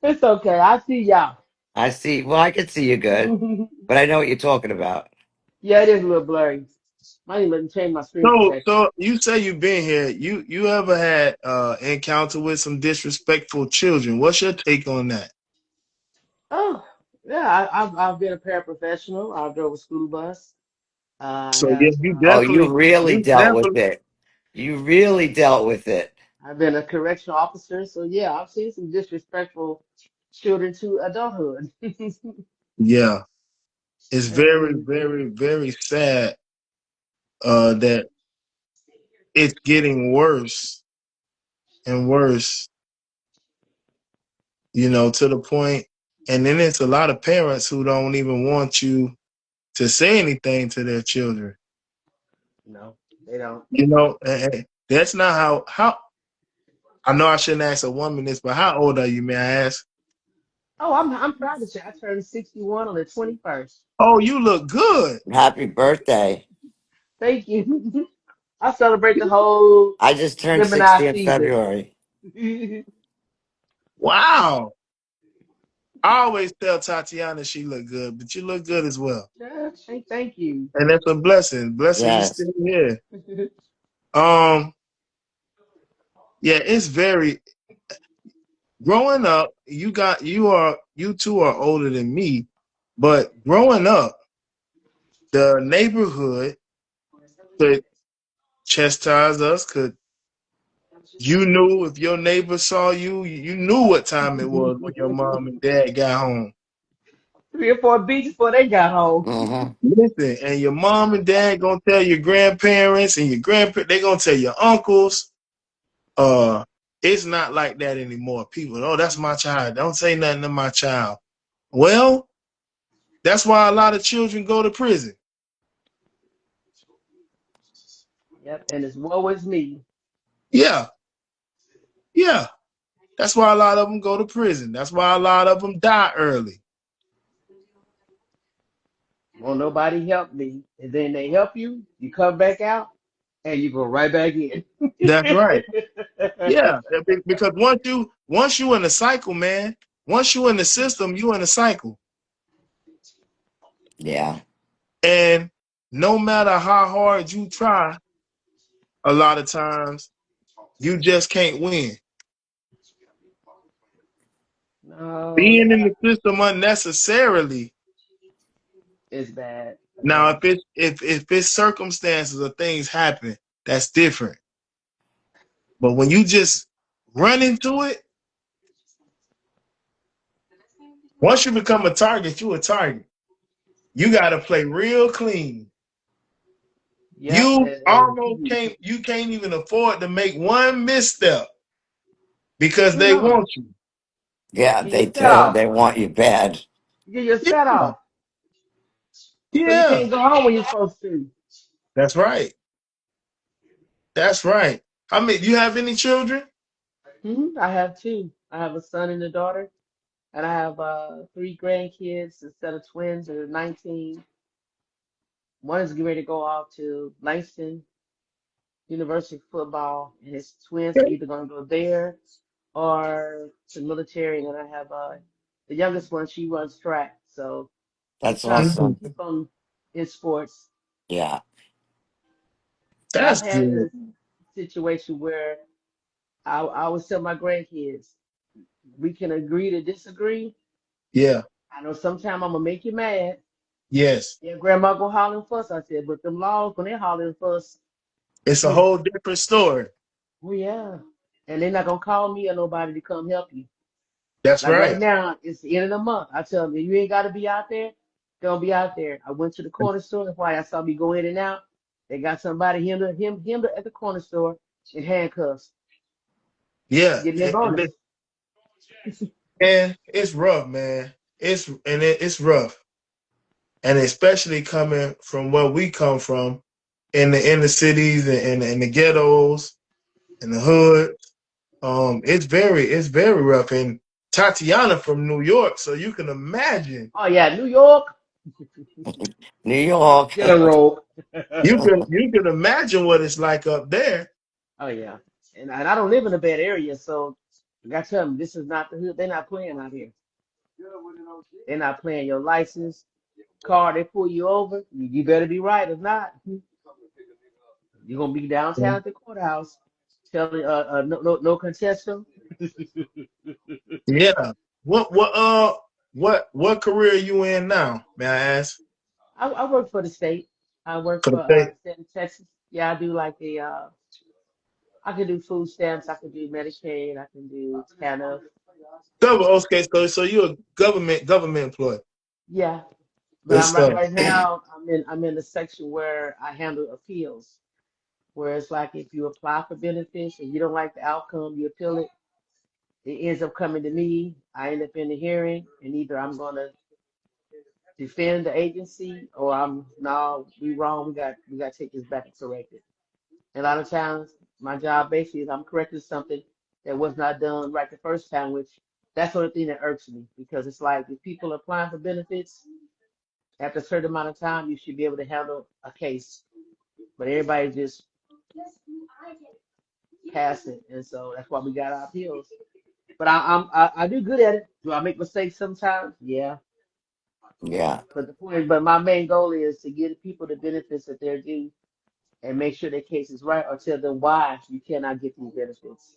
It's okay. I see y'all. I see. Well, I can see you good, but I know what you're talking about. Yeah, it is a little blurry. Might even change my screen protector. So you say you've been here. You ever had encounter with some disrespectful children? What's your take on that? Oh, yeah. I've been a paraprofessional. I drove a school bus. I So yeah, have Oh, you really you dealt with definitely, it. You really dealt with it. I've been a correctional officer. So yeah, I've seen some disrespectful children to adulthood. yeah. It's very, And very, very sad that it's getting worse and worse. To the point, and then it's a lot of parents who don't even want you to say anything to their children. no, they don't. That's not how. I know I shouldn't ask a woman this, but how old are you, may I ask? Oh, I'm proud to say I turned 61 on the 21st. Oh, you look good. Happy birthday. Thank you. I celebrate the whole I just turned Gemini 60 in season. February. Wow. I always tell Tatiana she look good, but you look good as well. Yeah, thank you. And that's a blessing. Blessing you Yes. still here. Um, yeah, it's very growing up, you two are older than me, but growing up, the neighborhood could chastise us, could you knew if your neighbor saw you, you knew what time it was when your mom and dad got home. 3 or 4 beats before they got home. Mm-hmm. Listen, and your mom and dad gonna tell your grandparents and your grandparents, they gonna tell your uncles. Uh, it's not like that anymore. People, oh, that's my child. Don't say nothing to my child. Well, that's why a lot of children go to prison. Yep, and it's woe is me. Yeah, yeah. That's why a lot of them go to prison. That's why a lot of them die early. Won't nobody help me. And then they help you, you come back out, and you go right back in. That's right. Yeah, because once you in the cycle, man. Once you in the system, you in the cycle, Yeah. and no matter how hard you try, a lot of times you just can't win. No, Being in the system unnecessarily. it's bad. Now, Yeah. if it's circumstances or things happen, that's different. But when you just run into it, once you become a target, you a target. You got to play real clean. Yep, You and almost can't. You can't even afford to make one misstep because you they know, want you. Yeah, get your they set do. off. They want you bad. Get your set Yeah, off. So you yeah. can't go home when you're supposed to. That's right. That's right. I mean, you have any children? I have two. I have a son and a daughter, and I have 3 grandkids instead of twins that are 19. One is getting ready to go off to Langston University football, and his twins are either going to go there or to the military. And then I have the youngest one, she runs track, so just That's trying to Mhm. awesome. keep them in sports. Yeah. But That's I've had good. this situation where I always tell my grandkids, we can agree to disagree. Yeah. I know sometime I'm gonna make you mad. Yes. Yeah, grandma go holler and fuss. I said, but them laws when they holler and fuss, It's a whole different story. Oh yeah. And they're not gonna call me or nobody to come help you. That's Like right right. now, it's the end of the month. I tell them, you ain't gotta be out there, don't be out there. I went to the corner store, that's why I saw me go in and out. They got somebody him at the corner store in handcuffs, Yeah, getting their bonus. and it's rough, man. It's rough, and especially coming from where we come from, in the inner cities and the ghettos and the hood. It's very rough. And Tatiana from New York, so you can imagine. Oh yeah, New York, New York. General. You can imagine what it's like up there. Oh yeah, and I don't live in a bad area, so I got to tell them this is not the hood. They're not playing out here. They're not playing your license, car. They pull you over. You better be right. If not, you're gonna be downtown at the courthouse, telling no contest them. Yeah. What career are you in now? May I ask? I work for the state. I work For for the state. the state of Texas. Yeah, I do like the I can do food stamps. I can do Medicaid. I can do TANF. Okay, so you're a government employee. Yeah, but Good I'm right stuff. right now. I'm in the section where I handle appeals. Where it's like if you apply for benefits and you don't like the outcome, you appeal it. It ends up coming to me. I end up in the hearing, and either I'm gonna defend the agency or I'm no, we wrong. We got to take this back and correct it. And a lot of times, my job basically is I'm correcting something that was not done right the first time, which that's the only thing that irks me because it's like if people are applying for benefits after a certain amount of time, you should be able to handle a case. But everybody just pass it, and so that's why we got our appeals. But I do good at it. Do I make mistakes sometimes? Yeah. Yeah, But the point is, but my main goal is to give people the benefits that they're due and make sure their case is right or tell them why you cannot get these benefits.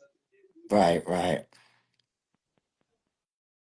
right, right.